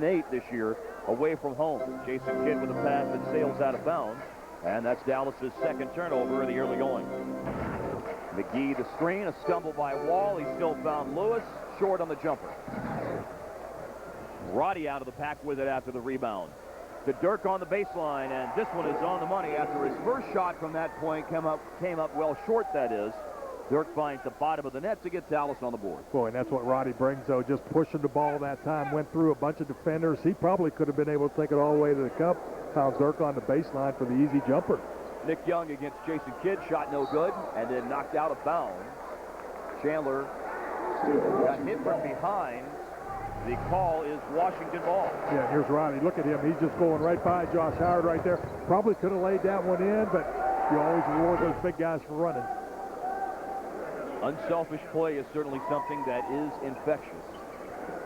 8 this year away from home. Jason Kidd with a pass that sails out of bounds, and that's Dallas's second turnover in the early going. McGee the screen, a stumble by Wall. He still found Lewis short on the jumper. Roddy out of the pack with it after the rebound. To Dirk on the baseline, and this one is on the money after his first shot from that point came up well short, that is. Dirk finds the bottom of the net to get Dallas on the board. Boy, and that's what Roddy brings, though, just pushing the ball that time, went through a bunch of defenders. He probably could have been able to take it all the way to the cup. Found Dirk on the baseline for the easy jumper. Nick Young against Jason Kidd, shot no good, and then knocked out of bounds. Chandler got hit from behind. The call is Washington ball. Yeah, here's Roddy. Look at him. He's just going right by Josh Howard right there. Probably could have laid that one in, but you always reward those big guys for running. Unselfish play is certainly something that is infectious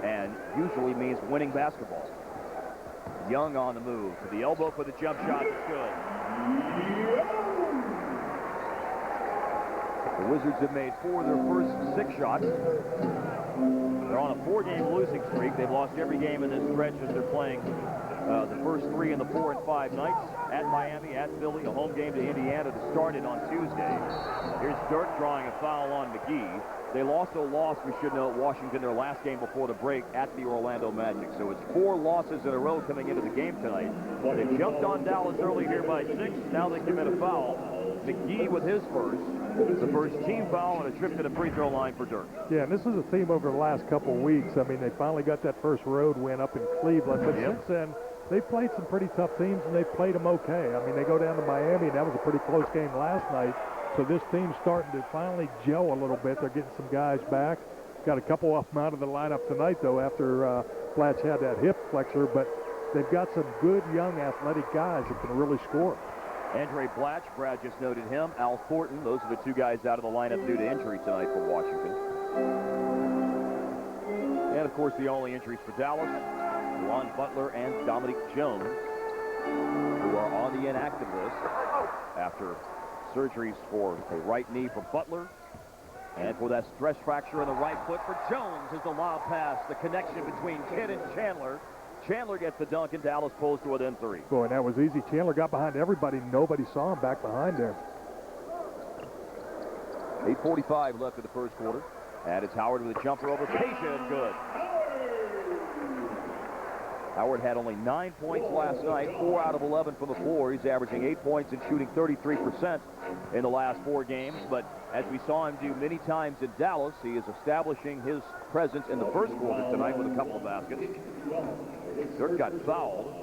and usually means winning basketball. Young on the move to the elbow for the jump shot. It's good. The Wizards have made 4 of their first 6 shots. They're on a 4-game losing streak. They've lost every game in this stretch as they're playing the first 3 in the 4 and 5 nights. At Miami, at Philly, a home game to Indiana that started on Tuesday. Here's Dirk drawing a foul on McGee. They also lost, we should know, Washington their last game before the break at the Orlando Magic. So it's 4 losses in a row coming into the game tonight. They jumped on Dallas early here by 6. Now they commit a foul. McGee with his first. The first team foul and a trip to the free throw line for Dirk. Yeah, and this is a theme over the last couple of weeks. I mean, they finally got that first road win up in Cleveland. But since then, they've played some pretty tough teams, and they've played them okay. I mean, they go down to Miami, and that was a pretty close game last night. So this team's starting to finally gel a little bit. They're getting some guys back. Got a couple of them out of the lineup tonight, though, after Blatch had that hip flexor. But they've got some good, young, athletic guys that can really score. Andre Blatch, Brad just noted him. Al Thornton, those are the 2 guys out of the lineup due to injury tonight for Washington. And, of course, the only injuries for Dallas, Ron Butler and Dominic Jones, who are on the inactive list after surgeries for a right knee for Butler and for that stress fracture in the right foot for Jones. Is the lob pass, the connection between Kidd and Chandler. Chandler gets the dunk, and Dallas pulls to within 3. Boy, and that was easy. Chandler got behind everybody. Nobody saw him back behind there. 8:45 left in the first quarter. And it's Howard with a jumper over Peja, and good. Howard had only 9 points last night, 4 out of 11 from the floor. He's averaging 8 points and shooting 33% in the last 4 games. But as we saw him do many times in Dallas, he is establishing his presence in the first quarter tonight with a couple of baskets. Dirk got fouled.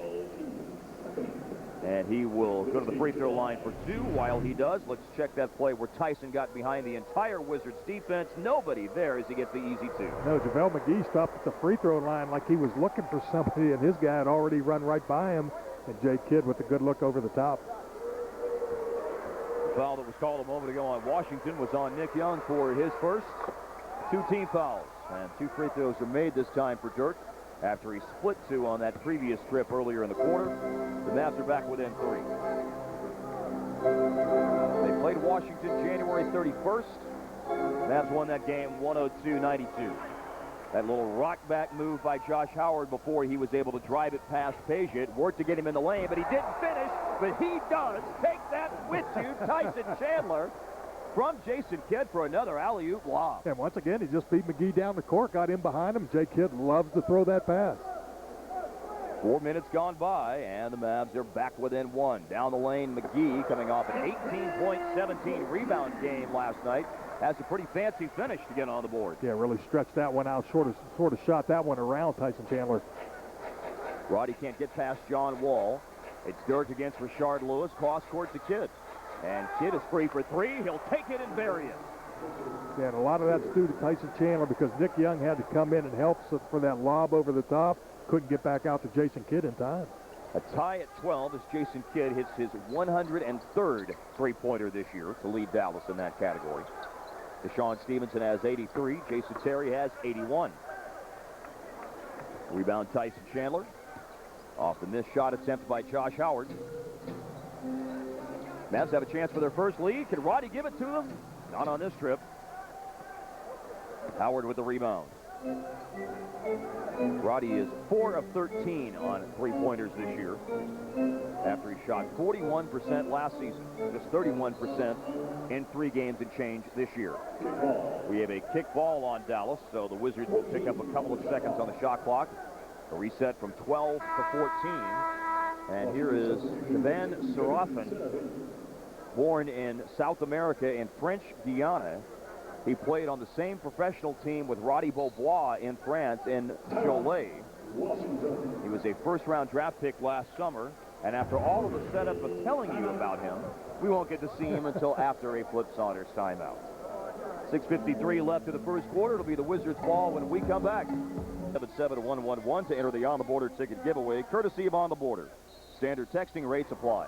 And he will go to the free throw line for 2. While he does, let's check that play where Tyson got behind the entire Wizards defense. Nobody there as he gets the easy 2. No, JaVale McGee stopped at the free throw line like he was looking for somebody, and his guy had already run right by him. And Jay Kidd with a good look over the top. The foul that was called a moment ago on Washington was on Nick Young for his first 2 team fouls. And 2 free throws are made this time for Dirk after he split 2 on that previous trip earlier in the quarter. The Mavs are back within 3. They played Washington January 31st. Mavs won that game 102-92. That little rock back move by Josh Howard before he was able to drive it past Peja. It worked to get him in the lane, but he didn't finish. But he does. Take that with you, Tyson Chandler, from Jason Kidd for another alley-oop lob. And once again, he just beat McGee down the court, got in behind him. Jay Kidd loves to throw that pass. 4 minutes gone by, and the Mavs are back within 1. Down the lane, McGee, coming off an 18-point, 17-rebound game last night, has a pretty fancy finish to get on the board. Yeah, really stretched that one out, sort of shot that one around Tyson Chandler. Roddy can't get past John Wall. It's Dirk against Rashard Lewis, cross court to Kidd. And Kidd is free for 3. He'll take it and bury it. Yeah, and a lot of that's due to Tyson Chandler because Nick Young had to come in and help for that lob over the top. Couldn't get back out to Jason Kidd in time. A tie at 12 as Jason Kidd hits his 103rd three-pointer this year to lead Dallas in that category. Deshaun Stevenson has 83. Jason Terry has 81. Rebound Tyson Chandler. Off the missed shot attempt by Josh Howard. Mavs have a chance for their first lead. Can Roddy give it to them? Not on this trip. Howard with the rebound. Roddy is 4 of 13 on three-pointers this year, after he shot 41% last season, just 31% in 3 games and change this year. We have a kick ball on Dallas, so the Wizards will pick up a couple of seconds on the shot clock. A reset from 12 to 14. And here is Van Serafin, born in South America in French Guiana. He played on the same professional team with Roddy Beaubois in France in Cholet. He was a first-round draft pick last summer, and after all of the setup of telling you about him, we won't get to see him until after a Flip Saunders timeout. 6:53 left in the first quarter. It'll be the Wizards' ball when we come back. 77111 to enter the On the Border ticket giveaway, courtesy of On the Border. Standard texting rates apply.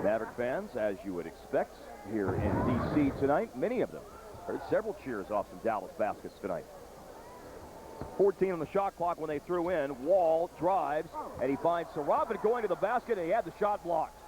Maverick fans, as you would expect, here in D.C. tonight, many of them heard several cheers off some Dallas baskets tonight. 14 on the shot clock when they threw in. Wall drives, and he finds Serafin going to the basket, and he had the shot blocked.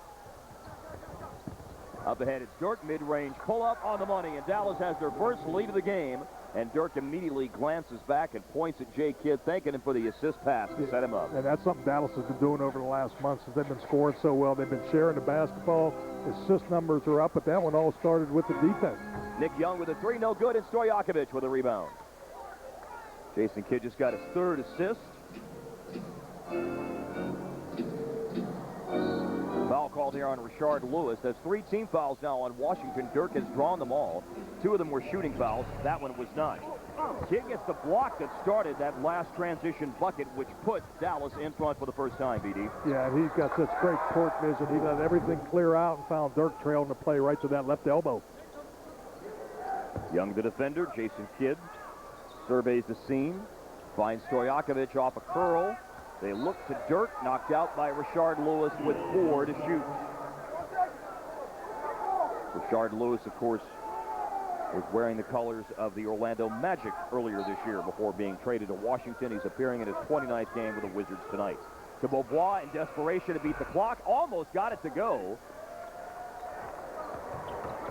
Up ahead, it's Dirk, mid-range pull-up on the money, and Dallas has their first lead of the game. And Dirk immediately glances back and points at Jay Kidd, thanking him for the assist pass to set him up. And that's something Dallas has been doing over the last month since they've been scoring so well. They've been sharing the basketball. Assist numbers are up, but that one all started with the defense. Nick Young with a 3, no good, and Stojakovic with a rebound. Jason Kidd just got his 3rd assist. Foul called here on Rashard Lewis. That's 3 team fouls now on Washington. Dirk has drawn them all. 2 of them were shooting fouls. That one was not. Kidd gets the block that started that last transition bucket, which put Dallas in front for the first time, BD. Yeah, and he's got such great court vision. He let everything clear out and found Dirk trailing the play right to that left elbow. Young the defender. Jason Kidd surveys the scene. Finds Stojakovic off a curl. They look to Dirk, knocked out by Rashard Lewis with 4 to shoot. Rashard Lewis, of course, was wearing the colors of the Orlando Magic earlier this year before being traded to Washington. He's appearing in his 29th game with the Wizards tonight. To Beaubois in desperation to beat the clock. Almost got it to go.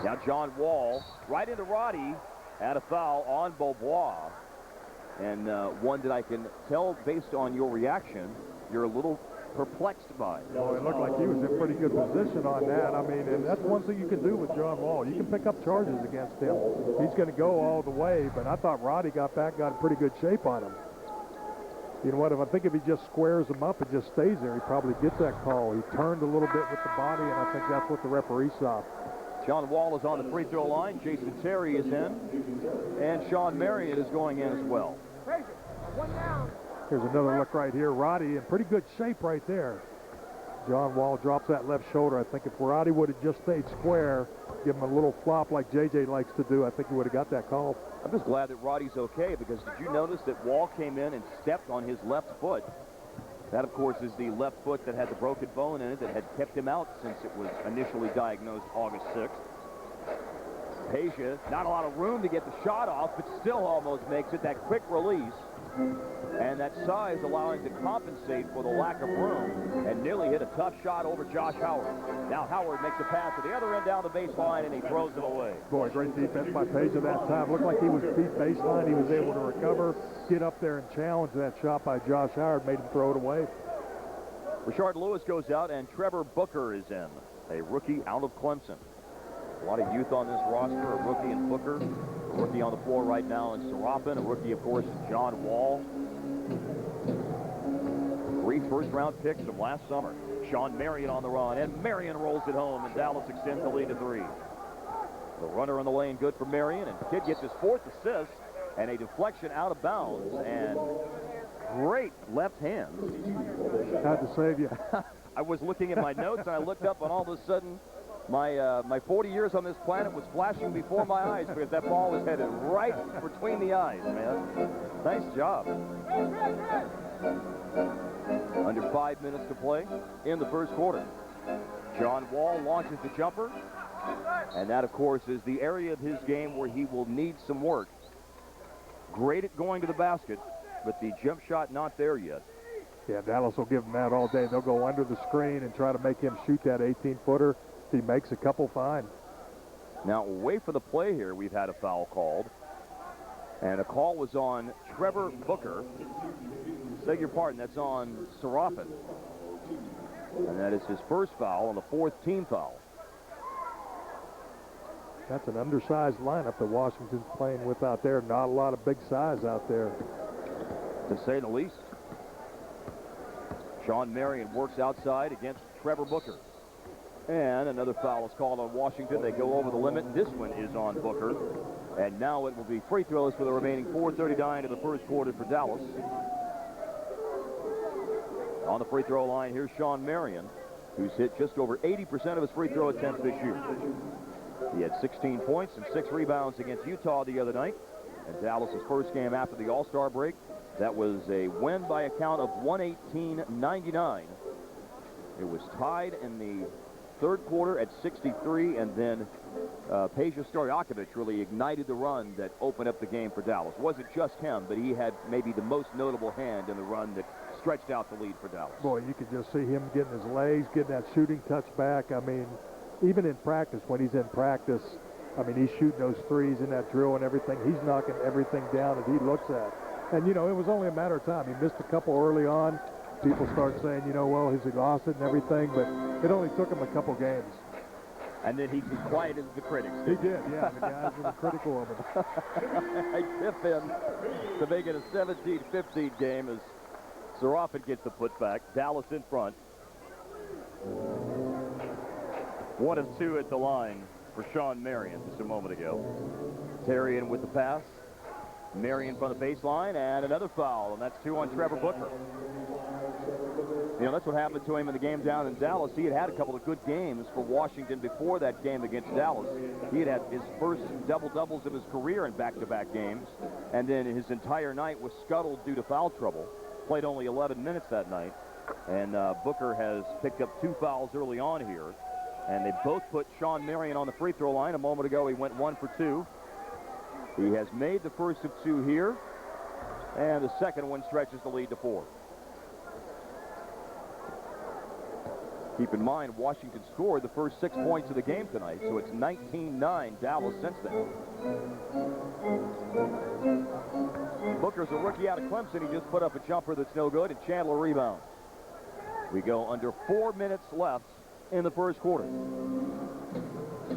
Now John Wall right into Roddy. Had a foul on Beaubois. And one that I can tell based on your reaction, you're a little perplexed by. Oh, it looked like he was in pretty good position on that. I mean, and that's one thing you can do with John Wall. You can pick up charges against him. He's going to go all the way, but I thought Roddy got back, got in pretty good shape on him. You know what, I think if he just squares him up and just stays there, he probably gets that call. He turned a little bit with the body, and I think that's what the referee saw. John Wall is on the free throw line. Jason Terry is in, and Sean Marion is going in as well. Here's another look right here. Roddy in pretty good shape right there. John Wall drops that left shoulder. I think if Roddy would have just stayed square, give him a little flop like JJ likes to do, I think he would have got that call. I'm just glad that Roddy's okay, because did you notice that Wall came in and stepped on his left foot? That, of course, is the left foot that had the broken bone in it that had kept him out since it was initially diagnosed August 6th. Peja, not a lot of room to get the shot off, but still almost makes it. That quick release and that size allowing to compensate for the lack of room, and nearly hit a tough shot over Josh Howard. Now Howard makes a pass at the other end down the baseline, and he throws it away. Boy, great defense by Peja that time. Looked like he was deep baseline. He was able to recover, get up there and challenge that shot by Josh Howard, made him throw it away. Rashard Lewis goes out, and Trevor Booker is in, a rookie out of Clemson. A lot of youth on this roster, a rookie in Booker, a rookie on the floor right now in Serafin, a rookie, of course, John Wall. 3 first-round picks from last summer. Sean Marion on the run, and Marion rolls it home, and Dallas extends the lead to 3. The runner in the lane, good for Marion, and Kidd gets his 4th assist, and a deflection out of bounds, and great left hand. Had to save you. I was looking at my notes, and I looked up, and all of a sudden, my 40 years on this planet was flashing before my eyes, because that ball was headed right between the eyes, man. Nice job. Under 5 minutes to play in the first quarter. John Wall launches the jumper, and that, of course, is the area of his game where he will need some work. Great at going to the basket, but the jump shot not there yet. Yeah, Dallas will give him that all day. They'll go under the screen and try to make him shoot that 18-footer. He makes a couple, fine. Now, away for the play here, we've had a foul called. And a call was on Trevor Booker. Beg your pardon, that's on Serafin. And that is his first foul and the fourth team foul. That's an undersized lineup that Washington's playing with out there. Not a lot of big size out there, to say the least. Sean Marion works outside against Trevor Booker. And another foul is called on Washington. They go over the limit. This one is on Booker. And now it will be free throws for the remaining 4:39 of the first quarter for Dallas. On the free throw line, here's Sean Marion, who's hit just over 80% of his free throw attempts this year. He had 16 points and 6 rebounds against Utah the other night. And Dallas's first game after the All-Star break. That was a win by a count of 118-99. It was tied in the third quarter at 63, and then Peja Stojakovic really ignited the run that opened up the game for Dallas. It wasn't just him, but he had maybe the most notable hand in the run that stretched out the lead for Dallas. Boy, you could just see him getting his legs, getting that shooting touch back. I mean, even in practice, when he's in practice, I mean, he's shooting those threes in that drill and everything. He's knocking everything down that he looks at. And, you know, it was only a matter of time. He missed a couple early on. People start saying, you know, well, he's exhausted and everything, but it only took him a couple games. And then he quieted the critics. He did, yeah. The guys were critical of him. I tip in to make it a 17-15 game as Serafin gets the putback. Dallas in front. 1 of 2 at the line for Sean Marion just a moment ago. Tarian with the pass. Marion from the baseline, and another foul, and that's 2 on Trevor Booker. You know, that's what happened to him in the game down in Dallas. He had a couple of good games for Washington before that game against Dallas. He had his first double-doubles of his career in back-to-back games, and then his entire night was scuttled due to foul trouble. Played only 11 minutes that night, and Booker has picked up 2 fouls early on here, and they both put Sean Marion on the free throw line. A moment ago, he went 1 for 2. He has made the first of 2 here, and the second one stretches the lead to 4. Keep in mind, Washington scored the first 6 points of the game tonight, so it's 19-9 Dallas since then. Booker's a rookie out of Clemson. He just put up a jumper that's no good, and Chandler rebounds. We go under 4 minutes left in the first quarter.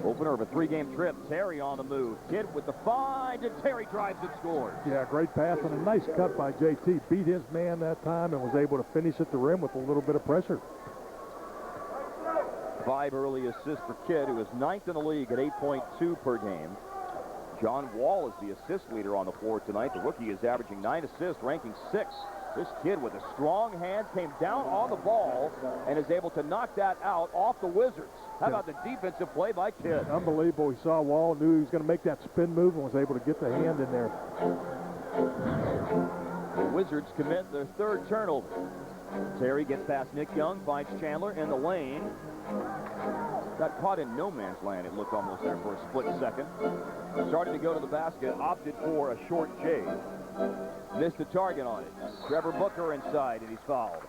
Opener of a 3-game trip. Terry on the move. Kidd with the find, and Terry drives and scores. Yeah, great pass and a nice cut by JT. Beat his man that time and was able to finish at the rim with a little bit of pressure. 5 early assists for Kidd, who is 9th in the league at 8.2 per game. John Wall is the assist leader on the floor tonight. The rookie is averaging 9 assists, ranking 6th. This kid with a strong hand came down on the ball and is able to knock that out off the Wizards. How about the defensive play by Kidd? Unbelievable. He saw Wall, knew he was going to make that spin move, and was able to get the hand in there. The Wizards commit their 3rd turnover. Terry gets past Nick Young, finds Chandler in the lane. Got caught in no man's land, it looked almost there for a split second. Started to go to the basket, opted for a short J. Missed the target on it. Trevor Booker inside, and he's fouled.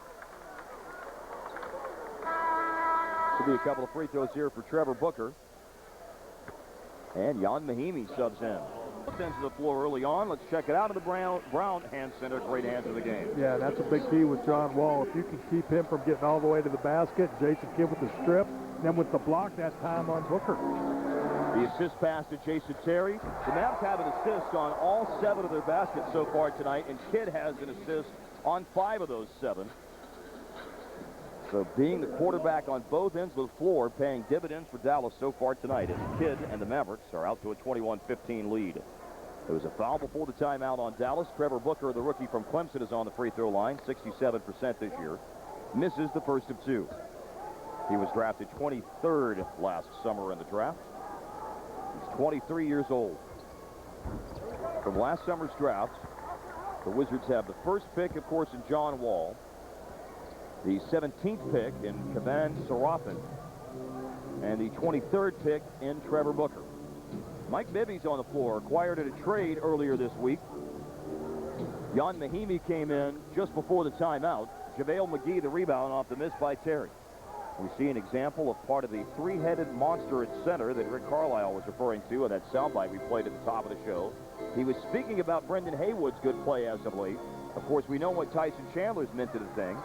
Should be a couple of free throws here for Trevor Booker. And Jan Mahimi subs in. Sends to the floor early on. Let's check it out of the Brown hand center. Great hands of the game. Yeah, that's a big key with John Wall. If you can keep him from getting all the way to the basket, Jason Kidd with the strip, then with the block, that time on Booker. The assist pass to Jason Terry. The Mavs have an assist on all 7 of their baskets so far tonight, and Kidd has an assist on 5 of those 7. So being the quarterback on both ends of the floor, paying dividends for Dallas so far tonight, as Kidd and the Mavericks are out to a 21-15 lead. There was a foul before the timeout on Dallas. Trevor Booker, the rookie from Clemson, is on the free throw line, 67% this year. Misses the first of 2. He was drafted 23rd last summer in the draft. He's 23 years old. From last summer's draft, the Wizards have the first pick, of course, in John Wall, the 17th pick in Kavan Serafin, and the 23rd pick in Trevor Booker. Mike Bibby's on the floor, acquired at a trade earlier this week. Jan Mahimi came in just before the timeout. JaVale McGee, the rebound off the miss by Terry. We see an example of part of the 3-headed monster at center that Rick Carlisle was referring to in that soundbite we played at the top of the show. He was speaking about Brendan Haywood's good play as of late. Of course, we know what Tyson Chandler's meant to the thing.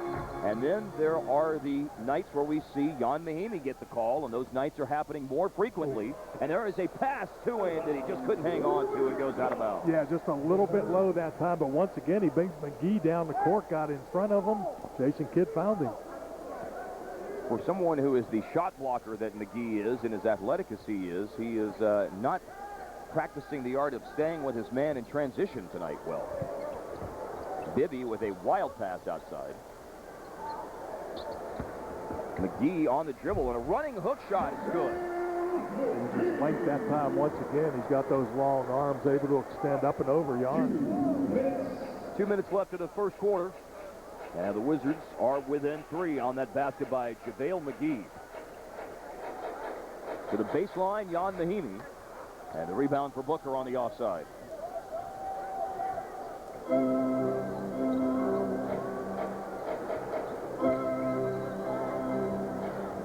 And then there are the nights where we see Jan Mahimi get the call, and those nights are happening more frequently. And there is a pass to him that he just couldn't hang on to and goes out of bounds. Yeah, just a little bit low that time, but once again, he brings McGee down the court, got in front of him. Jason Kidd found him. For someone who is the shot blocker that McGee is and as athletic as he is not practicing the art of staying with his man in transition tonight well. Bibby with a wild pass outside. McGee on the dribble, and a running hook shot is good. He just length that time once again. He's got those long arms able to extend up and over Jan. 2 minutes left in the first quarter. And the Wizards are within 3 on that basket by JaVale McGee. To the baseline, Jan Mahimi. And the rebound for Booker on the offside.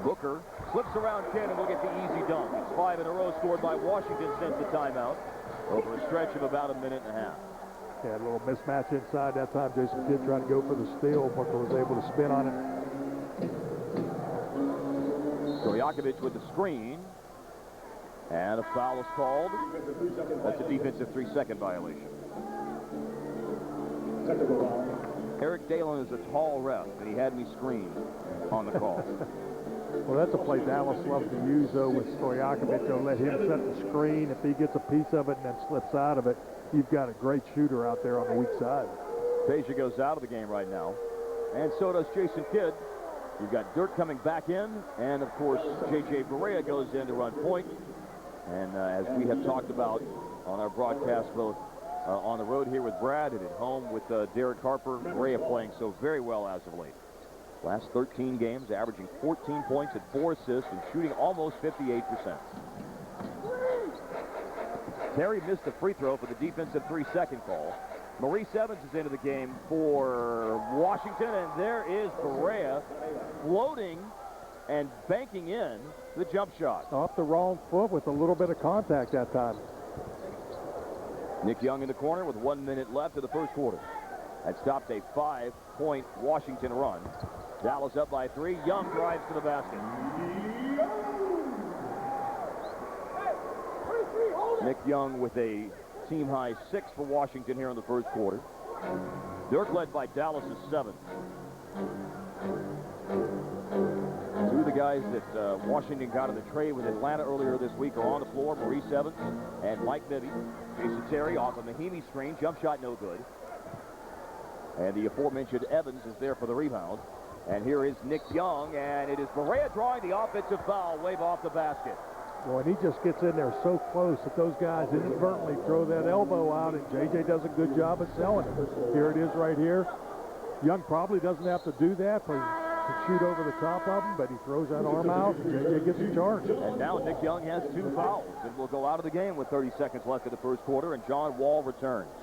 Booker slips around Kidd and will get the easy dunk. It's 5 in a row scored by Washington since the timeout over a stretch of about a minute and a half. Yeah, a little mismatch inside that time. Jason Kidd tried to go for the steal. Booker was able to spin on it. Stojakovic with the screen. And a foul is called. That's a defensive 3-second violation. Eric Dalen is a tall ref, and he had me screened on the call. Well, that's a play Dallas loves to use, though, with Stojakovic. They'll let him set the screen. If he gets a piece of it and then slips out of it, you've got a great shooter out there on the weak side. Peja goes out of the game right now, and so does Jason Kidd. You've got Dirk coming back in, and, of course, J.J. Barea goes in to run point. And as we have talked about on our broadcast, both on the road here with Brad and at home with Derek Harper, Barea playing so very well as of late. Last 13 games, averaging 14 points and 4 assists and shooting almost 58%. Terry missed a free throw for the defensive 3-second call. Maurice Evans is into the game for Washington, and there is Barea floating and banking in the jump shot. Off the wrong foot with a little bit of contact that time. Nick Young in the corner with 1 minute left of the first quarter. That stopped a 5-point Washington run. Dallas up by 3. Young drives to the basket. Nick Young with a team-high 6 for Washington here in the first quarter. Dirk led by Dallas' 7. Two of the guys that Washington got in the trade with Atlanta earlier this week are on the floor. Maurice Evans and Mike Bibby. Jason Terry off a Mahimi screen. Jump shot no good. And the aforementioned Evans is there for the rebound. And here is Nick Young, and it is Barea drawing the offensive foul, wave off the basket. Well, and he just gets in there so close that those guys inadvertently throw that elbow out, and J.J. does a good job of selling it. Here it is right here. Young probably doesn't have to do that, but he can shoot over the top of him, but he throws that arm out, and J.J. gets a charge. And now Nick Young has 2 fouls, and will go out of the game with 30 seconds left in the first quarter, and John Wall returns.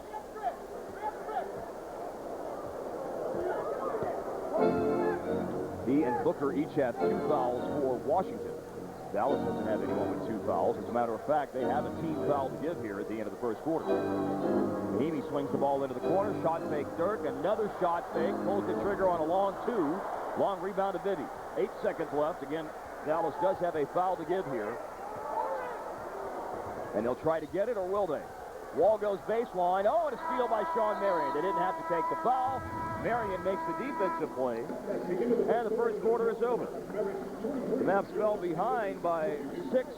He and Booker each have 2 fouls for Washington. Dallas doesn't have anyone with 2 fouls. As a matter of fact, they have a team foul to give here at the end of the first quarter. Mahimi swings the ball into the corner. Shot fake Dirk. Another shot fake. Pulls the trigger on a long 2. Long rebound to Bibby. 8 seconds left. Again, Dallas does have a foul to give here. And they'll try to get it, or will they? Wall goes baseline. Oh, and a steal by Sean Marion. They didn't have to take the foul. Marion makes the defensive play. And the first quarter is over. The Mavs fell behind by 6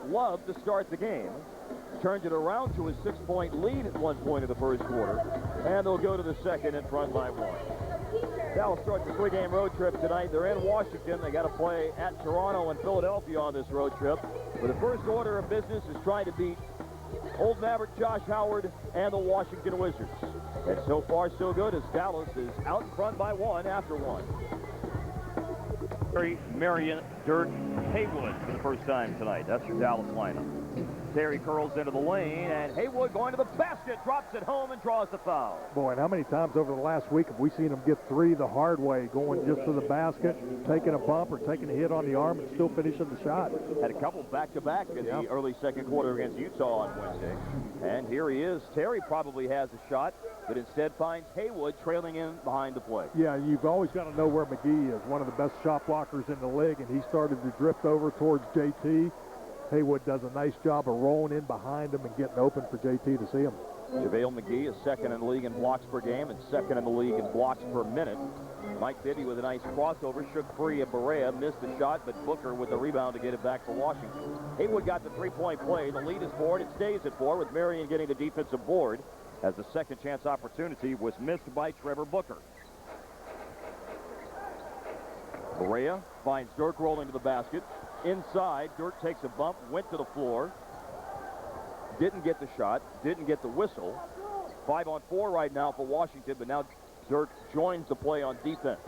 love to start the game. Turned it around to a 6-point lead at one point of the first quarter. And they'll go to the second in front by 1. Dallas starts a 3-game road trip tonight. They're in Washington. They got to play at Toronto and Philadelphia on this road trip. But the first order of business is trying to beat Old Maverick Josh Howard and the Washington Wizards. And so far, so good, as Dallas is out in front by 1 after 1. Marion, Dirk, Haywood for the first time tonight. That's your Dallas lineup. Terry curls into the lane, and Haywood going to the basket, drops it home, and draws the foul. Boy, and how many times over the last week have we seen him get three the hard way, going just to the basket, taking a bump or taking a hit on the arm and still finishing the shot? Had a couple back-to-back in the early second quarter against Utah on Wednesday. And here he is. Terry probably has a shot, but instead finds Haywood trailing in behind the play. Yeah, you've always got to know where McGee is, one of the best shot blockers in the league, and he started to drift over towards JT. Haywood does a nice job of rolling in behind him and getting open for JT to see him. JaVale McGee is second in the league in blocks per game and second in the league in blocks per minute. Mike Bibby with a nice crossover, shook free of Barea, missed the shot, but Booker with the rebound to get it back for Washington. Haywood got the three-point play. The lead is 4, and it stays at 4 with Marion getting the defensive board as the second chance opportunity was missed by Trevor Booker. Barea finds Dirk rolling to the basket. Inside, Dirk takes a bump, went to the floor. Didn't get the shot, didn't get the whistle. 5-on-4 right now for Washington, but now Dirk joins the play on defense.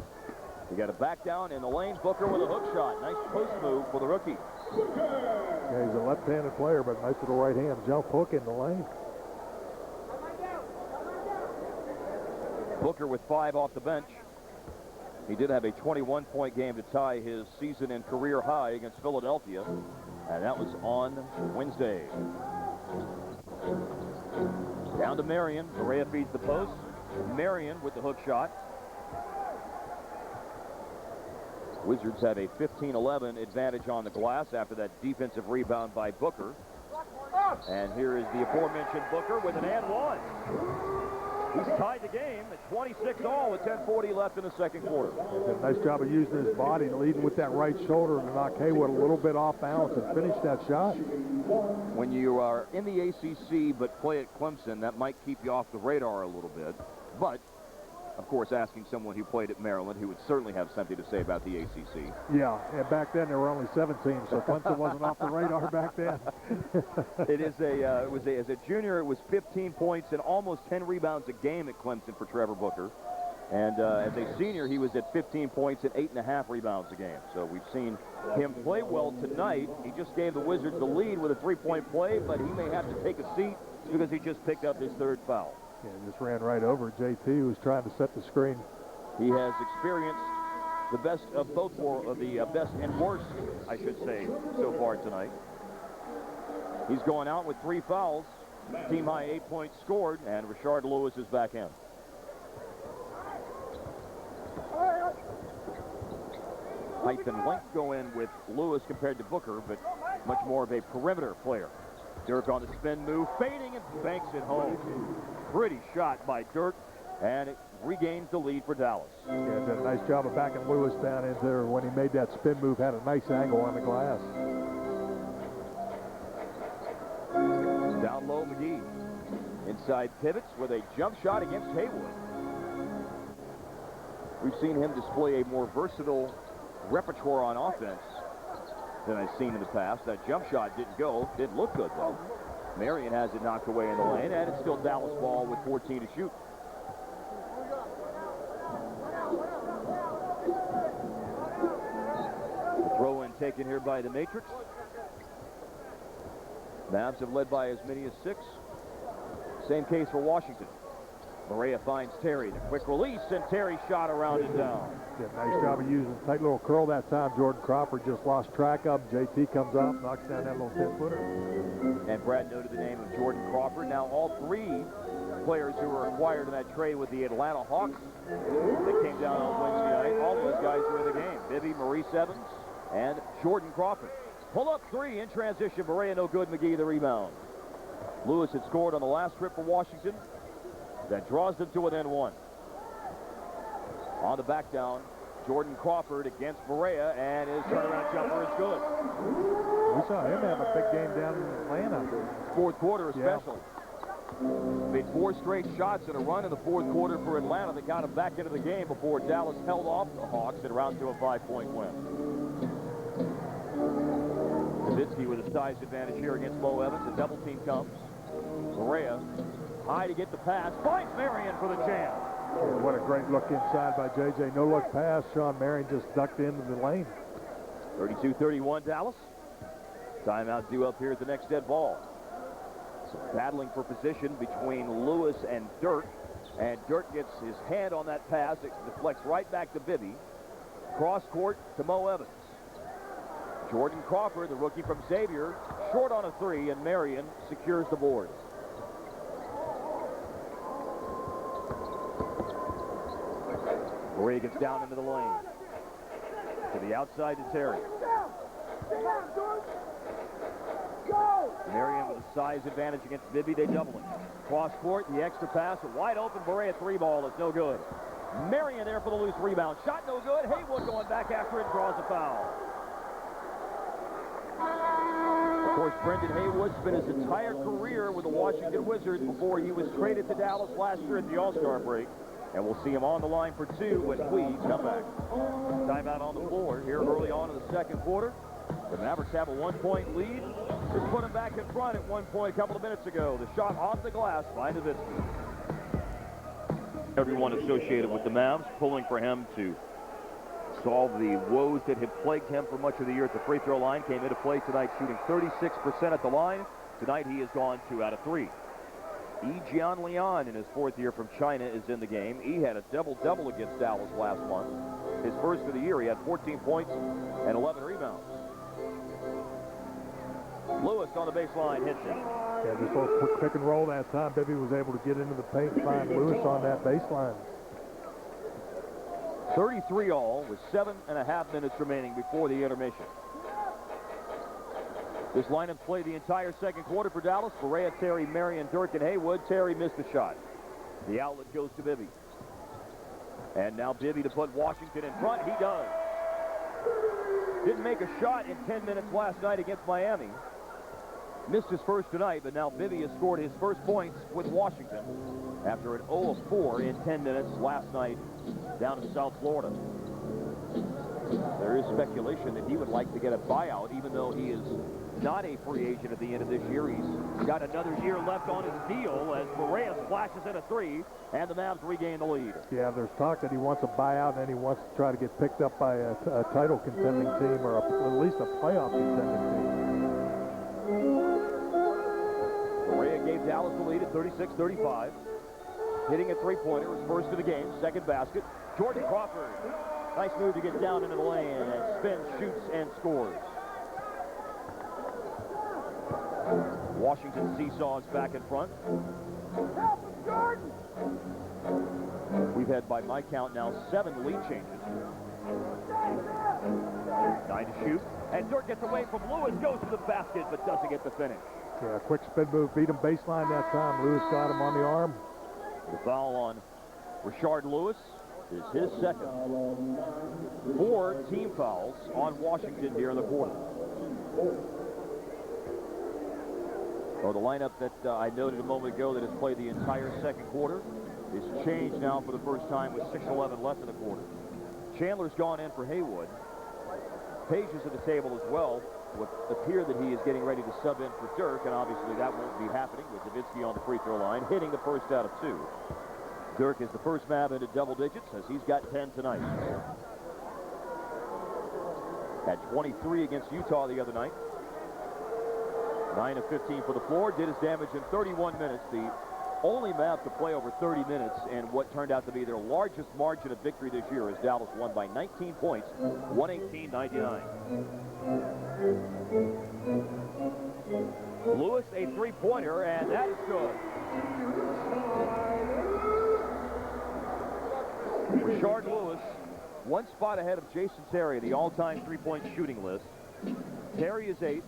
He got a back down in the lane. Booker with a hook shot. Nice post move for the rookie. Yeah, he's a left-handed player, but nice little right-hand jump hook in the lane. Booker with 5 off the bench. He did have a 21-point game to tie his season and career high against Philadelphia, and that was on Wednesday. Down to Marion. Barea feeds the post. Marion with the hook shot. Wizards have a 15-11 advantage on the glass after that defensive rebound by Booker. And here is the aforementioned Booker with an and one. He's tied the game at 26-all with 10:40 left in the second quarter. Did a nice job of using his body, leading with that right shoulder to knock Haywood a little bit off balance and finish that shot. When you are in the ACC but play at Clemson, that might keep you off the radar a little bit. But, of course, asking someone who played at Maryland who would certainly have something to say about the ACC. Yeah, and back then there were only 7 teams, so Clemson wasn't off the radar back then. As a junior, it was 15 points and almost 10 rebounds a game at Clemson for Trevor Booker. And as a senior, he was at 15 points and 8.5 rebounds a game. So we've seen him play well tonight. He just gave the Wizards the lead with a 3-point play, but he may have to take a seat because he just picked up his 3rd foul. Yeah, just ran right over JT, who was trying to set the screen. He has experienced the best of both of the best and worst, I should say, so far tonight. He's going out with 3 fouls. Team high 8 points scored, and Rashard Lewis is back in. Height and length go in with Lewis compared to Booker, but much more of a perimeter player. Dirk on the spin move, fading and banks it home. Pretty shot by Dirk, and it regains the lead for Dallas. Yeah, did a nice job of backing Lewis down in there when he made that spin move, had a nice angle on the glass. Down low, McGee. Inside pivots with a jump shot against Haywood. We've seen him display a more versatile repertoire on offense than I've seen in the past. That jump shot didn't go. Didn't look good, though. Marion has it knocked away in the lane, and it's still Dallas ball with 14 to shoot. The throw-in taken here by the Matrix. Mavs have led by as many as 6. Same case for Washington. Barea finds Terry. The quick release, and Terry shot around and down. Yeah, nice job of using a tight little curl that time. Jordan Crawford just lost track of him. JT comes up, knocks down that little 10-footer. And Brad noted the name of Jordan Crawford. Now all 3 players who were acquired in that trade with the Atlanta Hawks that came down on Wednesday night, all those guys were in the game. Bibby, Maurice Evans, and Jordan Crawford. Pull-up 3 in transition. Barea no good. McGee the rebound. Lewis had scored on the last trip for Washington. That draws them to an N1. On the back down, Jordan Crawford against Barea, and his turnaround jumper is good. We saw him have a big game down in Atlanta. 4th quarter especially. Made 4 straight shots in a run in the 4th quarter for Atlanta that got him back into the game before Dallas held off the Hawks and rounded to a 5-point win. Nowitzki with a size advantage here against Mo Evans. A double team comes. Barea high to get the pass. Finds Marion for the jam. What a great look inside by JJ. No look pass. Sean Marion just ducked into the lane. 32-31 Dallas. Timeout due up here at the next dead ball. Battling for position between Lewis and Dirk. And Dirk gets his hand on that pass. It deflects right back to Bibby. Cross court to Mo Evans. Jordan Crawford, the rookie from Xavier, short on a three, and Marion secures the boards. Correa gets down into the lane. To the outside to Terry. Marion with a size advantage against Bibby. They double it. Cross court, the extra pass, a wide open Berea three ball. It's no good. Marion there for the loose rebound. Shot no good. Haywood going back after it, draws a foul. Of course, Brendan Haywood spent his entire career with the Washington Wizards before he was traded to Dallas last year at the All-Star break. And we'll see him on the line for two when we come back. Timeout on the floor here early on in the second quarter. The Mavericks have a 1-point lead. Just put them back in front at 1 point a couple of minutes ago. The shot off the glass by Nowitzki. Everyone associated with the Mavs pulling for him to solve the woes that had plagued him for much of the year at the free throw line. Came into play tonight shooting 36% at the line. Tonight he has gone 2 out of 3. Jian Lian in his 4th year from China is in the game. He had a double-double against Dallas last month. His first of the year, he had 14 points and 11 rebounds. Lewis on the baseline hits it. Yeah, just a little quick pick and roll that time. Bibby was able to get into the paint and find Lewis on that baseline. 33 all with 7.5 minutes remaining before the intermission. This lineup played the entire second quarter for Dallas. Berea, Terry, Marion, Dirk, and Haywood. Terry missed the shot. The outlet goes to Bibby. And now Bibby to put Washington in front. He does. Didn't make a shot in 10 minutes last night against Miami. Missed his first tonight, but now Bibby has scored his first points with Washington after an 0 of 4 in 10 minutes last night down in South Florida. There is speculation that he would like to get a buyout, even though he is not a free agent at the end of this year. He's got another year left on his deal as Berea splashes in a three, and the Mavs regain the lead. Yeah, there's talk that he wants a buyout, and he wants to try to get picked up by a title contending team, or at least a playoff contending team. Berea gave Dallas the lead at 36-35. Hitting a three-pointer, his first of the game, second basket. Jordan Crawford. Nice move to get down into the lane and spins, shoots, and scores. Washington seesaws back in front. We've had, by my count now, 7 lead changes. 9 to shoot. And Dirk gets away from Lewis, goes to the basket, but doesn't get the finish. Yeah, quick spin move, beat him baseline that time. Lewis got him on the arm. The foul on Rashard Lewis is his second. 4 team fouls on Washington here in the quarter. So the lineup that I noted a moment ago that has played the entire second quarter is changed now for the first time with 6:11 left in the quarter. Chandler's gone in for Haywood. Page is at the table as well. Would appear that he is getting ready to sub in for Dirk, and obviously that won't be happening with Nowitzki on the free throw line, hitting the first out of 2. Dirk is the first Mav into double digits as he's got 10 tonight. Had 23 against Utah the other night. 9 of 15 for the floor. Did his damage in 31 minutes. The only Mav to play over 30 minutes and what turned out to be their largest margin of victory this year as Dallas won by 19 points, 118-99. Lewis, a three-pointer, and that is good. Rashard Lewis, 1 spot ahead of Jason Terry, the all-time three-point shooting list. Terry is 8th.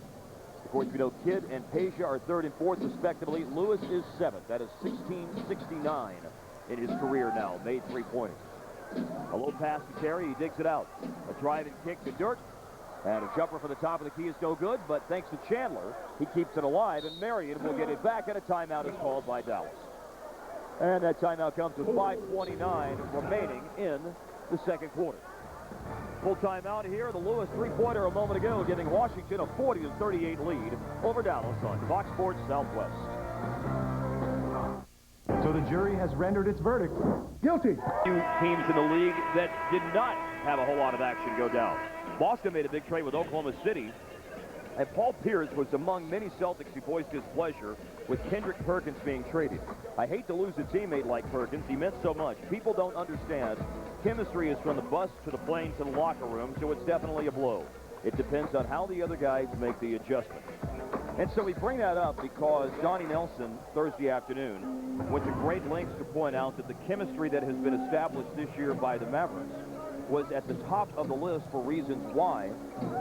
Of course, we know Kidd and Peja are 3rd and 4th, respectively. Lewis is 7th. That is 1669 in his career now. Made three-pointers. A low pass to Terry. He digs it out. A drive and kick to Dirk. And a jumper for the top of the key is no good, but thanks to Chandler, he keeps it alive, and Marion will get it back, and a timeout is called by Dallas. And that timeout comes with 5:29 remaining in the second quarter. Full timeout here. The Lewis three-pointer a moment ago, giving Washington a 40-38 lead over Dallas on Fox Sports Southwest. So the jury has rendered its verdict. Guilty. 2 teams in the league that did not have a whole lot of action go down. Boston made a big trade with Oklahoma City And Paul Pierce was among many Celtics who voiced his pleasure with Kendrick Perkins being traded. I hate to lose a teammate like Perkins. He meant so much. People don't understand. Chemistry is from the bus to the plane to the locker room, so it's definitely a blow. It depends on how the other guys make the adjustment. And so we bring that up because Donnie Nelson, Thursday afternoon, went to great lengths to point out that the chemistry that has been established this year by the Mavericks was at the top of the list for reasons why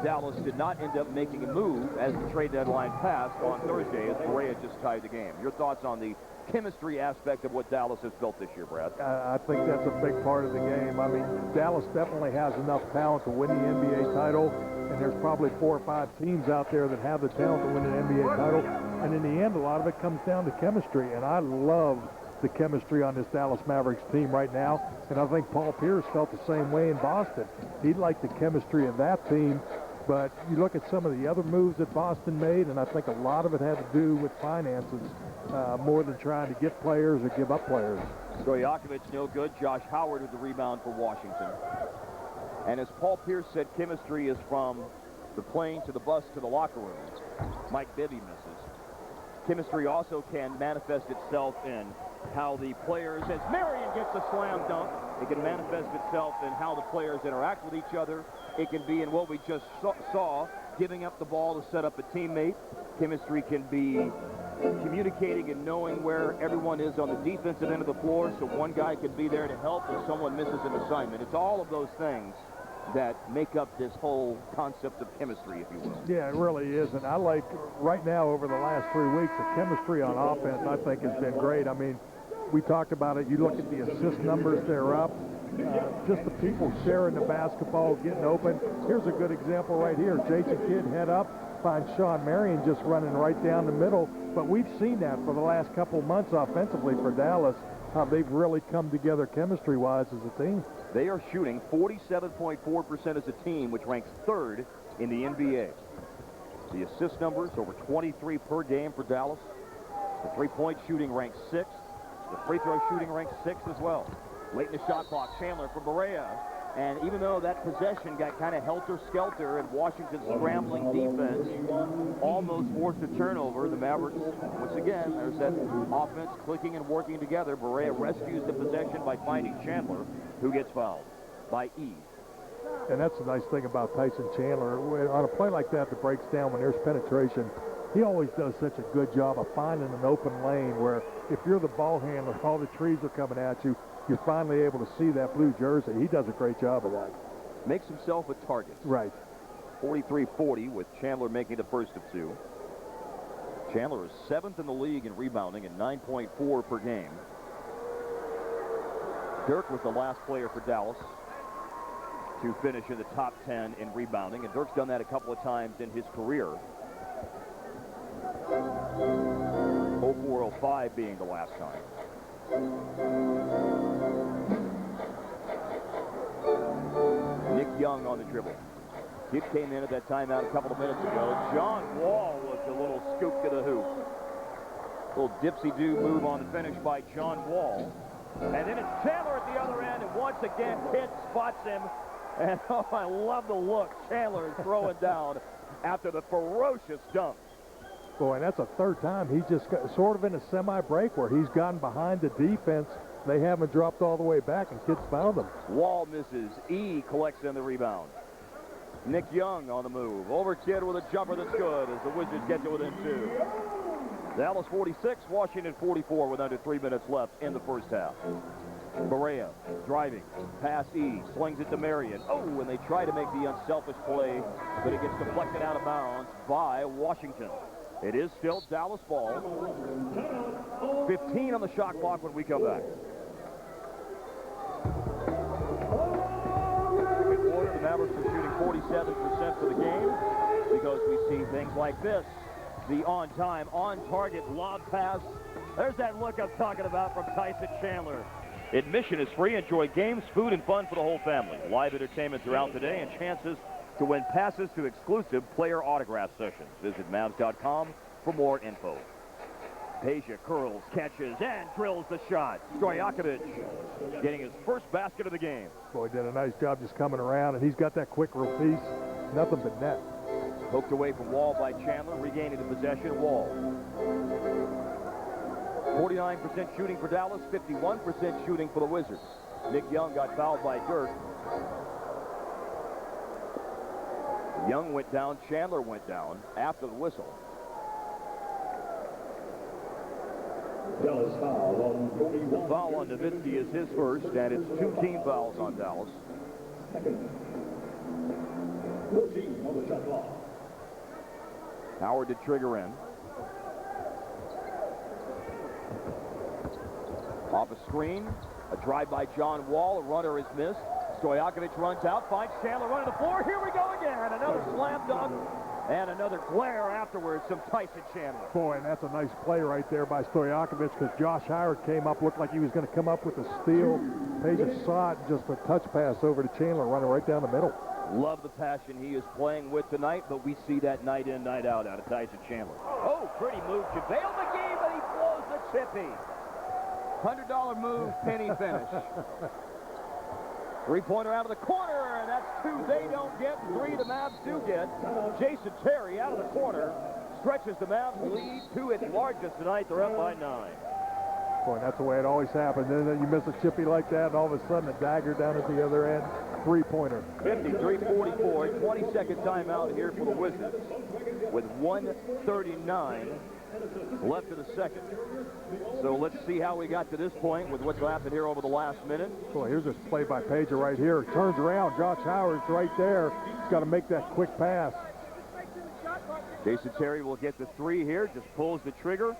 Dallas did not end up making a move as the trade deadline passed on Thursday as Correa just tied the game. Your thoughts on the chemistry aspect of what Dallas has built this year, Brad? I think that's a big part of the game. I mean, Dallas definitely has enough talent to win the NBA title, and there's probably 4 or 5 teams out there that have the talent to win an NBA title. And in the end, a lot of it comes down to chemistry, and I love the chemistry on this Dallas Mavericks team right now, and I think Paul Pierce felt the same way in Boston. He liked the chemistry of that team, but you look at some of the other moves that Boston made, and I think a lot of it had to do with finances more than trying to get players or give up players. Stojakovic no good. Josh Howard with the rebound for Washington. And as Paul Pierce said, chemistry is from the plane to the bus to the locker room. Mike Bibby misses. Chemistry also can manifest itself in how the players, as Marion gets a slam dunk, it can manifest itself in how the players interact with each other. It can be in what we just saw, giving up the ball to set up a teammate. Chemistry can be communicating and knowing where everyone is on the defensive end of the floor, so one guy can be there to help if someone misses an assignment. It's all of those things that make up this whole concept of chemistry, if you will. Yeah, it really is. And I like, right now, over the last 3 weeks, the chemistry on offense, I think, has been great. I mean, we talked about it. You look at the assist numbers, they're up. Just the people sharing the basketball, getting open. Here's a good example right here. Jason Kidd head up, finds Sean Marion just running right down the middle. But we've seen that for the last couple of months offensively for Dallas, how they've really come together chemistry-wise as a team. They are shooting 47.4% as a team, which ranks 3rd in the NBA. The assist numbers, over 23 per game for Dallas. The three-point shooting ranks 6th. The free throw shooting ranks 6th as well. Late in the shot clock, Chandler for Barea. And even though that possession got kind of helter-skelter and Washington's scrambling defense almost forced a turnover, the Mavericks, once again, there's that offense clicking and working together. Barea rescues the possession by finding Chandler, who gets fouled by E. And that's the nice thing about Tyson Chandler. On a play like that that breaks down when there's penetration, he always does such a good job of finding an open lane where if you're the ball handler, all the trees are coming at you, you're finally able to see that blue jersey. He does a great job of that. Makes himself a target. Right. 43-40 with Chandler making the first of 2. Chandler is 7th in the league in rebounding and 9.4 per game. Dirk was the last player for Dallas to finish in the top 10 in rebounding, and Dirk's done that a couple of times in his career. 04-05 being the last time. Nick Young on the dribble. Kid came in at that timeout a couple of minutes ago. John Wall was a little scoop to the hoop. Little dipsy-do move on the finish by John Wall. And then it's Chandler at the other end, and once again, Kidd spots him. And oh, I love the look. Chandler is throwing down after the ferocious dunk. Boy, and that's a 3rd time. He's just got, sort of in a semi-break where he's gotten behind the defense. They haven't dropped all the way back, and Kidd's found them. Wall misses. E collects in the rebound. Nick Young on the move. Over Kidd with a jumper that's good as the Wizards get to within 2. Dallas 46, Washington 44 with under 3 minutes left in the first half. Barea driving, pass E, slings it to Marion. Oh, and they try to make the unselfish play, but it gets deflected out of bounds by Washington. It is still Dallas ball. 15 on the shot clock when we come back. Second quarter, the Mavericks are shooting 47% for the game because we see things like this. The on-time, on-target lob pass. There's that look I'm talking about from Tyson Chandler. Admission is free. Enjoy games, food, and fun for the whole family. Live entertainment throughout the day and chances to win passes to exclusive player autograph sessions. Visit Mavs.com for more info. Peja curls, catches, and drills the shot. Stojakovic getting his first basket of the game. Boy, did a nice job just coming around, and he's got that quick release. Nothing but net. Poked away from Wall by Chandler, regaining the possession. Wall. 49% shooting for Dallas, 51% shooting for the Wizards. Nick Young got fouled by Dirk. Young went down, Chandler went down after the whistle. Dallas foul on 41. The foul on Nowitzki is his first, and it's 2 team fouls on Dallas. Second. 14 on the shot clock. Howard to trigger in. Off a screen, a drive by John Wall, a runner is missed. Stojakovic runs out, finds Chandler running the floor. Here we go again. Another slam dunk and another glare afterwards from Tyson Chandler. Boy, and that's a nice play right there by Stojakovic, because Josh Howard came up, looked like he was going to come up with a steal. Page saw it, just a touch pass over to Chandler, running right down the middle. Love the passion he is playing with tonight, but we see that night in, night out of Tyson Chandler. Oh, pretty move. JaVale McGee, but he blows the chippy. $100 move, penny finish. Three-pointer out of the corner, and that's 2 they don't get, 3 the Mavs do get. Jason Terry out of the corner stretches the Mavs lead to its largest tonight. They're up by 9. Boy, that's the way it always happens. And then you miss a chippy like that, and all of a sudden a dagger down at the other end. Three-pointer. 53-44, 20-second timeout here for the Wizards with 1:39 left in the second. So let's see how we got to this point with what's happened here over the last minute. Boy, here's this play by Pager right here. Turns around. Josh Howard's right there. He's got to make that quick pass. Jason Terry will get the 3 here. Just pulls the trigger.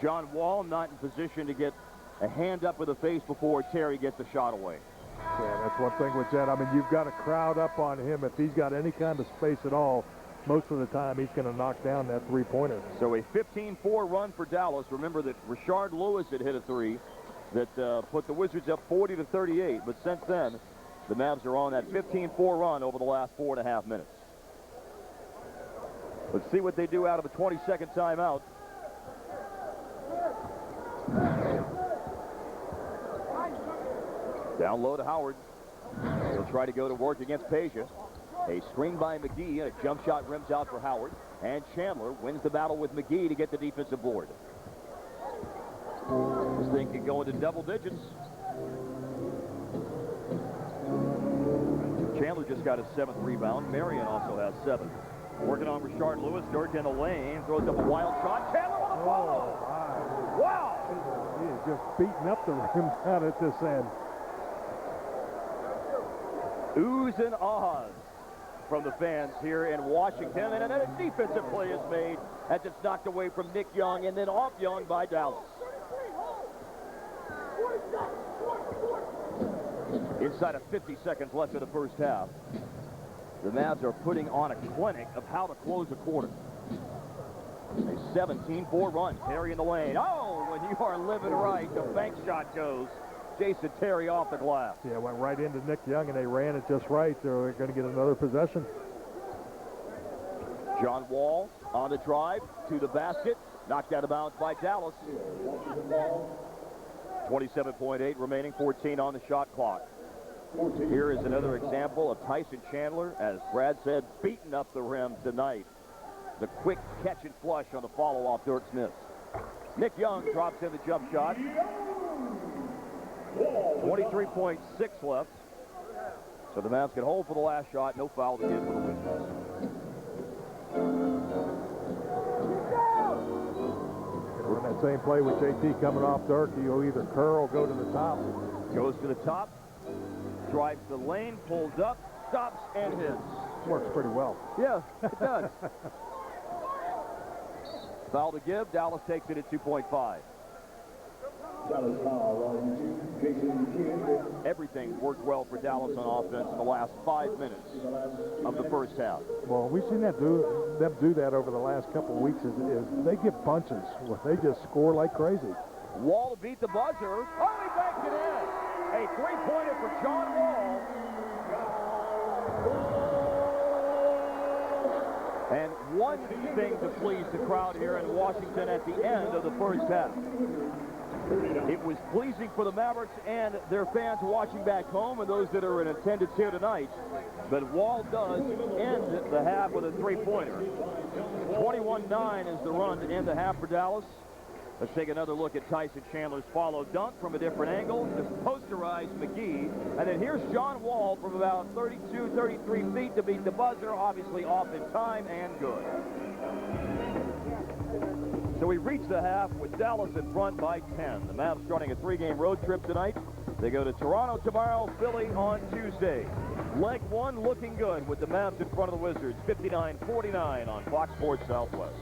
John Wall not in position to get a hand up with the face before Terry gets the shot away. Yeah, that's one thing with Jet. I mean, you've got to crowd up on him. If he's got any kind of space at all, most of the time he's going to knock down that three-pointer. So a 15-4 run for Dallas. Remember that Rashard Lewis had hit a 3 that put the Wizards up 40-38. But since then, the Mavs are on that 15-4 run over the last 4.5 minutes. Let's see what they do out of the 20-second timeout. Down low to Howard. He'll try to go to work against Peja. A screen by McGee, and a jump shot rims out for Howard. And Chandler wins the battle with McGee to get the defensive board. This thing could go into double digits. Chandler just got his 7th rebound. Marion also has 7. Working on Rashard Lewis. Dirk in the lane. Throws up a wild shot. Chandler with a follow. Oh, wow. He is just beating up the rim out at this end. Oohs and ahs from the fans here in Washington. And then a defensive play is made as it's knocked away from Nick Young and then off Young by Dallas. Inside of 50 seconds left in the first half. The Mavs are putting on a clinic of how to close a quarter. A 17-4 run. Terry in the lane. Oh, when you are living right, the bank shot goes. Jason Terry off the glass. Yeah, went right into Nick Young, and they ran it just right. They're going to get another possession. John Wall on the drive to the basket. Knocked out of bounds by Dallas. 27.8 remaining, 14 on the shot clock. Here is another example of Tyson Chandler, as Brad said, beating up the rim tonight. The quick catch and flush on the follow-off Dirk Smith. Nick Young drops in the jump shot. 23.6 left. So the Mavs can hold for the last shot. No foul to give for the Wizards. Run that same play with JT coming off Dirk. You'll either curl or go to the top. Goes to the top. Drives the lane, pulls up, stops, and hits. Works pretty well. Yeah, it does. Foul to give. Dallas takes it at 2.5. Dallas foul on Jason Terry. Everything worked well for Dallas on offense in the last 5 minutes of the first half. Well, we've seen them do that over the last couple of weeks. Is they get bunches where they just score like crazy. Wall to beat the buzzer. Oh, he banks it in. A three-pointer for John Wall. And one thing to please the crowd here in Washington at the end of the first half. It was pleasing for the Mavericks and their fans watching back home and those that are in attendance here tonight. But Wall does end the half with a three-pointer. 21-9 is the run to end the half for Dallas. Let's take another look at Tyson Chandler's follow dunk from a different angle. Just posterized McGee. And then here's John Wall from about 32, 33 feet to beat the buzzer. Obviously off in time and good. So we reach the half with Dallas in front by 10. The Mavs starting a three-game road trip tonight. They go to Toronto tomorrow, Philly on Tuesday. Leg one looking good with the Mavs in front of the Wizards. 59-49 on Fox Sports Southwest.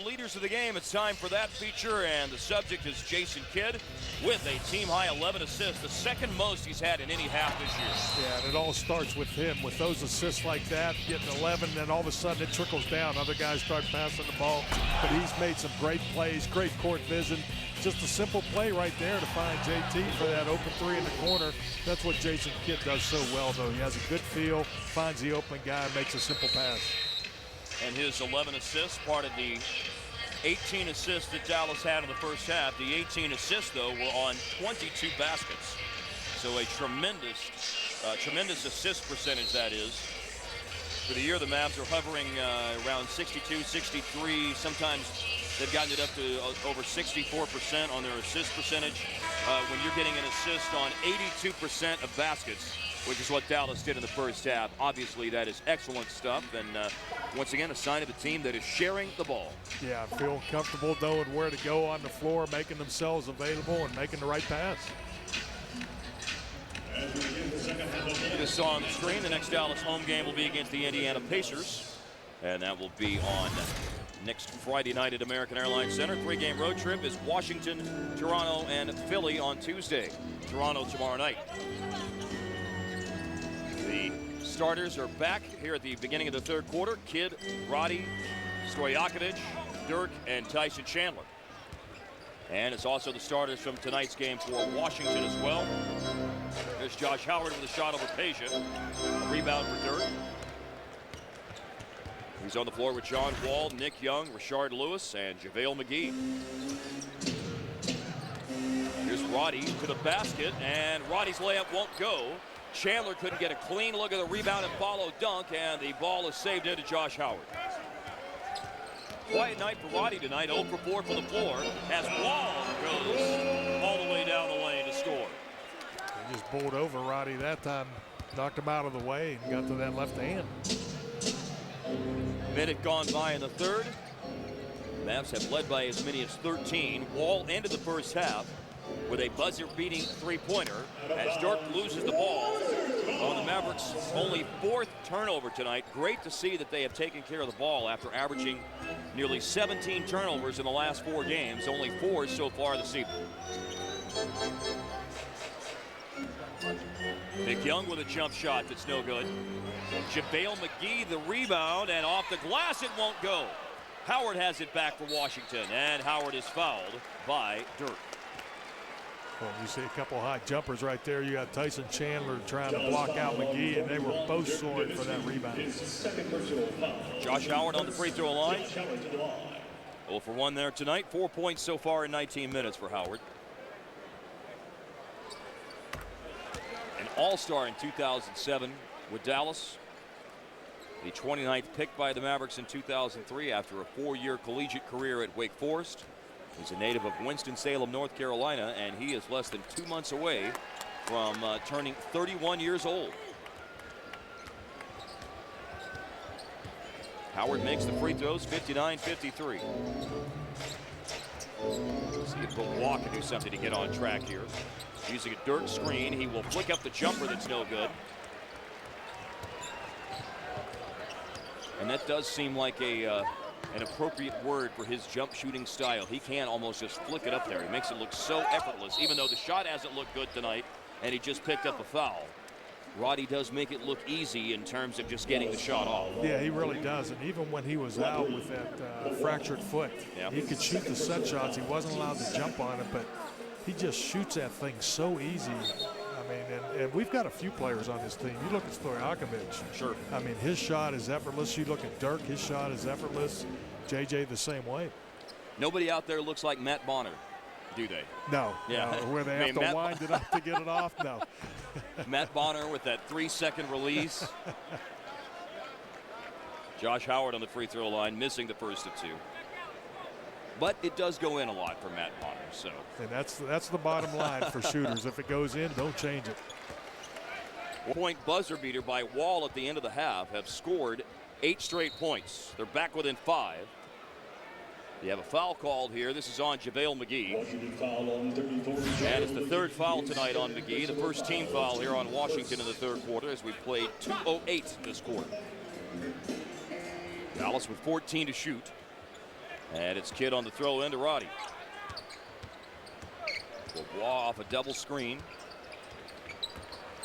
Leaders of the game, it's time for that feature, and the subject is Jason Kidd with a team-high 11 assists, the second most he's had in any half this year. Yeah, and it all starts with him, with those assists like that, getting 11, then all of a sudden it trickles down. Other guys start passing the ball, but he's made some great plays, great court vision. Just a simple play right there to find JT for that open three in the corner. That's what Jason Kidd does so well, though. He has a good feel, finds the open guy, makes a simple pass. And his 11 assists, part of the 18 assists that Dallas had in the first half. The 18 assists, though, were on 22 baskets. So a tremendous assist percentage, that is. For the year, the Mavs are hovering around 62, 63. Sometimes they've gotten it up to over 64% on their assist percentage. When you're getting an assist on 82% of baskets, which is what Dallas did in the first half. Obviously, that is excellent stuff. And once again, a sign of a team that is sharing the ball. Yeah, feeling comfortable knowing where to go on the floor, making themselves available, and making the right pass. This on the screen. The next Dallas home game will be against the Indiana Pacers. And that will be on next Friday night at American Airlines Center. Three-game road trip is Washington, Toronto, and Philly on Tuesday. Toronto tomorrow night. The starters are back here at the beginning of the third quarter. Kidd, Roddy, Stojakovic, Dirk, and Tyson Chandler. And it's also the starters from tonight's game for Washington as well. There's Josh Howard with a shot over Peja. A rebound for Dirk. He's on the floor with John Wall, Nick Young, Rashard Lewis, and JaVale McGee. Here's Roddy to the basket, and Roddy's layup won't go. Chandler couldn't get a clean look at the rebound and follow dunk, and the ball is saved into Josh Howard. Quiet night for Roddy tonight, 0 for 4 from the floor, as Wall goes all the way down the lane to score. He just bowled over Roddy that time, knocked him out of the way, and got to that left hand. Minute gone by in the third. Mavs have led by as many as 13. Wall ended the first half with a buzzer-beating three-pointer as Dirk loses the ball on the Mavericks' only fourth turnover tonight. Great to see that they have taken care of the ball after averaging nearly 17 turnovers in the last 4 games, only 4 so far this evening. Nick Young with a jump shot that's no good. JaVale McGee the rebound, and off the glass it won't go. Howard has it back for Washington, and Howard is fouled by Dirk. Well, you see a couple high jumpers right there. You got Tyson Chandler trying to block out McGee, and they were both soaring for that rebound. Josh Howard on the free throw line. 0 for 1 there tonight. 4 points so far in 19 minutes for Howard. An all-star in 2007 with Dallas. The 29th pick by the Mavericks in 2003 after a 4-year collegiate career at Wake Forest. He's a native of Winston-Salem, North Carolina, and he is less than 2 months away from turning 31 years old. Howard makes the free throws, 59-53. See if Wall can do something to get on track here. Using a Dirk screen, he will flick up the jumper that's no good. And that does seem like an appropriate word for his jump shooting style. He can almost just flick it up there. He makes it look so effortless, even though the shot hasn't looked good tonight, and he just picked up a foul. Roddy does make it look easy in terms of just getting the shot off. Yeah, he really does. And even when he was out with that fractured foot, he could shoot the set shots. He wasn't allowed to jump on it, but he just shoots that thing so easy. I mean, and we've got a few players on this team. You look at Stojakovic. Sure. I mean, his shot is effortless. You look at Dirk, his shot is effortless. JJ the same way. Nobody out there looks like Matt Bonner. do they? No. Yeah. No, where they have to wind it up to get it off? No. Matt Bonner with that 3-second release. Josh Howard on the free throw line, missing the first of two. But it does go in a lot for Matt Bonner. So. And that's the bottom line for shooters. If it goes in, don't change it. Point buzzer beater by Wall at the end of the half have scored 8 straight points. They're back within 5. You have a foul called here. This is on JaVale McGee. And it's the 3rd foul tonight on McGee. The first team foul here on Washington in the 3rd quarter as we played 2:08 this quarter. Dallas with 14 to shoot. And it's Kidd on the throw in to Roddy. Bobois off a double screen.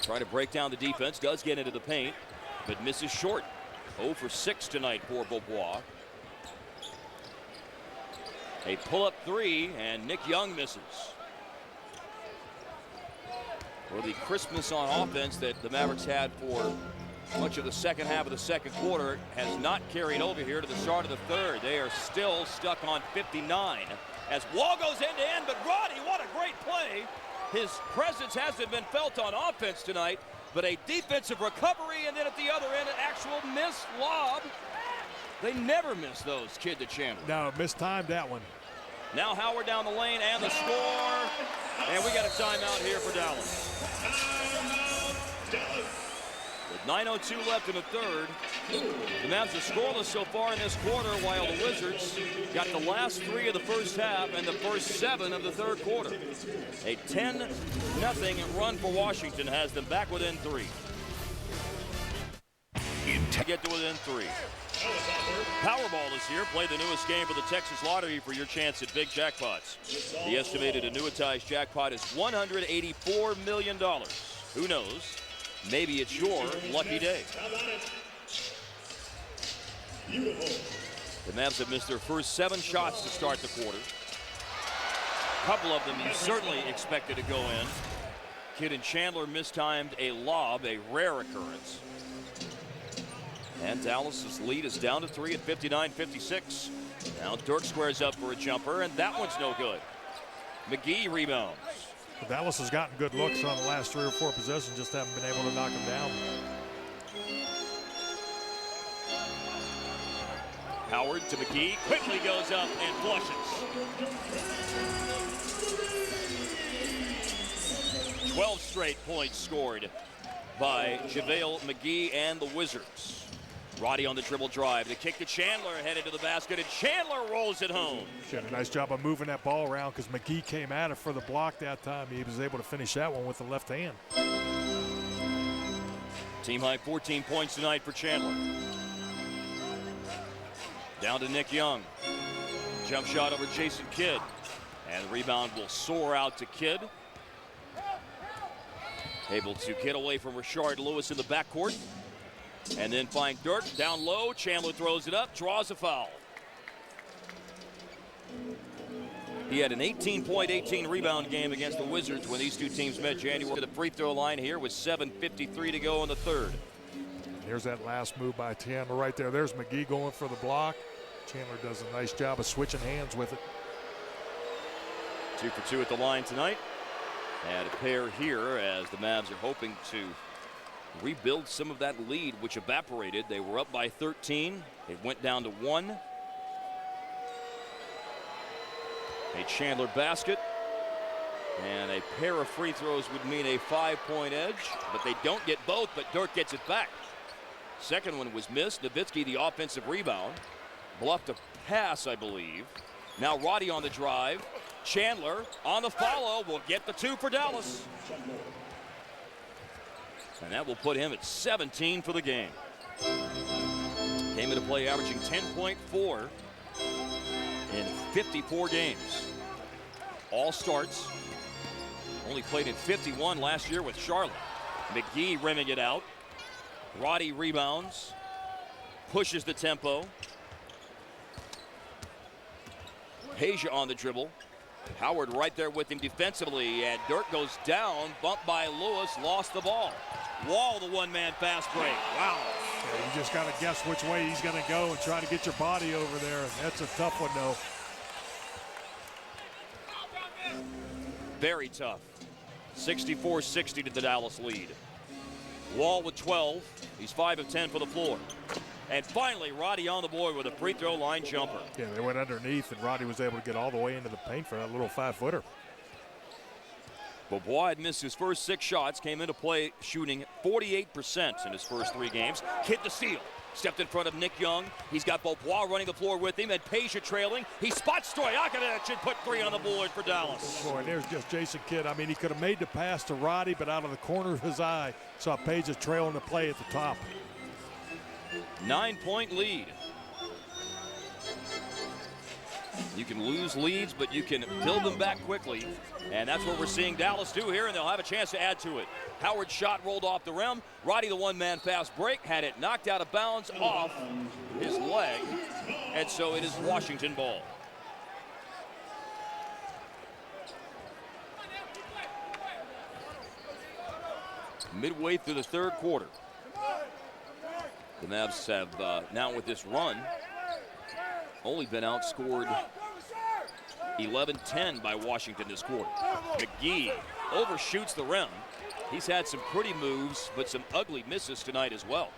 Trying to break down the defense. Does get into the paint, but misses short. 0 for 6 tonight for Bobois. A pull-up 3, and Nick Young misses. Well, the crispness on offense that the Mavericks had for much of the second half of the second quarter has not carried over here to the start of the 3rd. They are still stuck on 59 as Wall goes end-to-end, but Roddy, what a great play. His presence hasn't been felt on offense tonight, but a defensive recovery, and then at the other end, an actual missed lob. They never miss those, Kidd to Chandler. No, mistimed that one. Now Howard down the lane and the score. And we got a timeout here for Dallas. With 9:02 left in the 3rd, the Mavs are scoreless so far in this quarter, while the Wizards got the last 3 of the first half and the first 7 of the 3rd quarter. A 10-0 run for Washington has them back within 3. To get to within 3. Powerball is here. Play the newest game for the Texas Lottery for your chance at big jackpots. The estimated annuitized jackpot is $184 million. Who knows? Maybe it's your lucky day. The Mavs have missed their first 7 shots to start the quarter. A couple of them you certainly expected to go in. Kidd and Chandler mistimed a lob, a rare occurrence. And Dallas's lead is down to 3 at 59-56. Now Dirk squares up for a jumper, and that one's no good. McGee rebounds. Dallas has gotten good looks on the last 3 or 4 possessions, just haven't been able to knock them down. Howard to McGee, quickly goes up and flushes. 12 straight points scored by JaVale McGee and the Wizards. Roddy on the dribble drive. The kick to Chandler, headed to the basket, and Chandler rolls it home. She had a nice job of moving that ball around because McGee came at it for the block that time. He was able to finish that one with the left hand. Team high 14 points tonight for Chandler. Down to Nick Young. Jump shot over Jason Kidd. And the rebound will soar out to Kidd. Able to get away from Rashard Lewis in the backcourt. And then find Dirk down low. Chandler throws it up, draws a foul. He had an 18-point, 18-rebound game against the Wizards when these two teams met January. The free throw line here with 7:53 to go in the 3rd. Here's that last move by Chandler right there. There's McGee going for the block. Chandler does a nice job of switching hands with it. 2 for 2 at the line tonight. And a pair here as the Mavs are hoping to rebuild some of that lead which evaporated. They were up by 13. It went down to 1. A Chandler basket and a pair of free throws would mean a 5-point edge, but they don't get both, but Dirk gets it back. Second one was missed. Nowitzki the offensive rebound. Bluffed a pass, I believe. Now Roddy on the drive. Chandler on the follow will get the 2 for Dallas. And that will put him at 17 for the game. Came into play averaging 10.4 in 54 games. All starts. Only played in 51 last year with Charlotte. McGee rimming it out. Roddy rebounds. Pushes the tempo. Haja on the dribble. Howard right there with him defensively, and Dirk goes down, bumped by Lewis, lost the ball. Wall, the one-man fast break. Wow. Yeah, you just got to guess which way he's going to go and try to get your body over there. That's a tough one, though. very tough. 64-60 to the Dallas lead. Wall with 12. He's 5 of 10 for the floor. And finally, Roddy on the board with a free throw line jumper. Yeah, they went underneath, and Roddy was able to get all the way into the paint for that little 5-footer. Beaubois had missed his first 6 shots, came into play shooting 48% in his first 3 games. Kid to steal. Stepped in front of Nick Young. He's got Beaubois running the floor with him, and Peja trailing. He spots Stojakovic and put 3 on the board for Dallas. Boy, and there's just Jason Kidd. I mean, he could have made the pass to Roddy, but out of the corner of his eye, saw Peja trailing the play at the top. 9-point lead. You can lose leads, but you can build them back quickly. And that's what we're seeing Dallas do here, and they'll have a chance to add to it. Howard's shot rolled off the rim. Roddy, the one-man fast break, had it knocked out of bounds off his leg. And so it is Washington ball. Midway through the 3rd quarter. The Mavs have now with this run only been outscored 11-10 by Washington this quarter. McGee overshoots the rim. He's had some pretty moves, but some ugly misses tonight as well.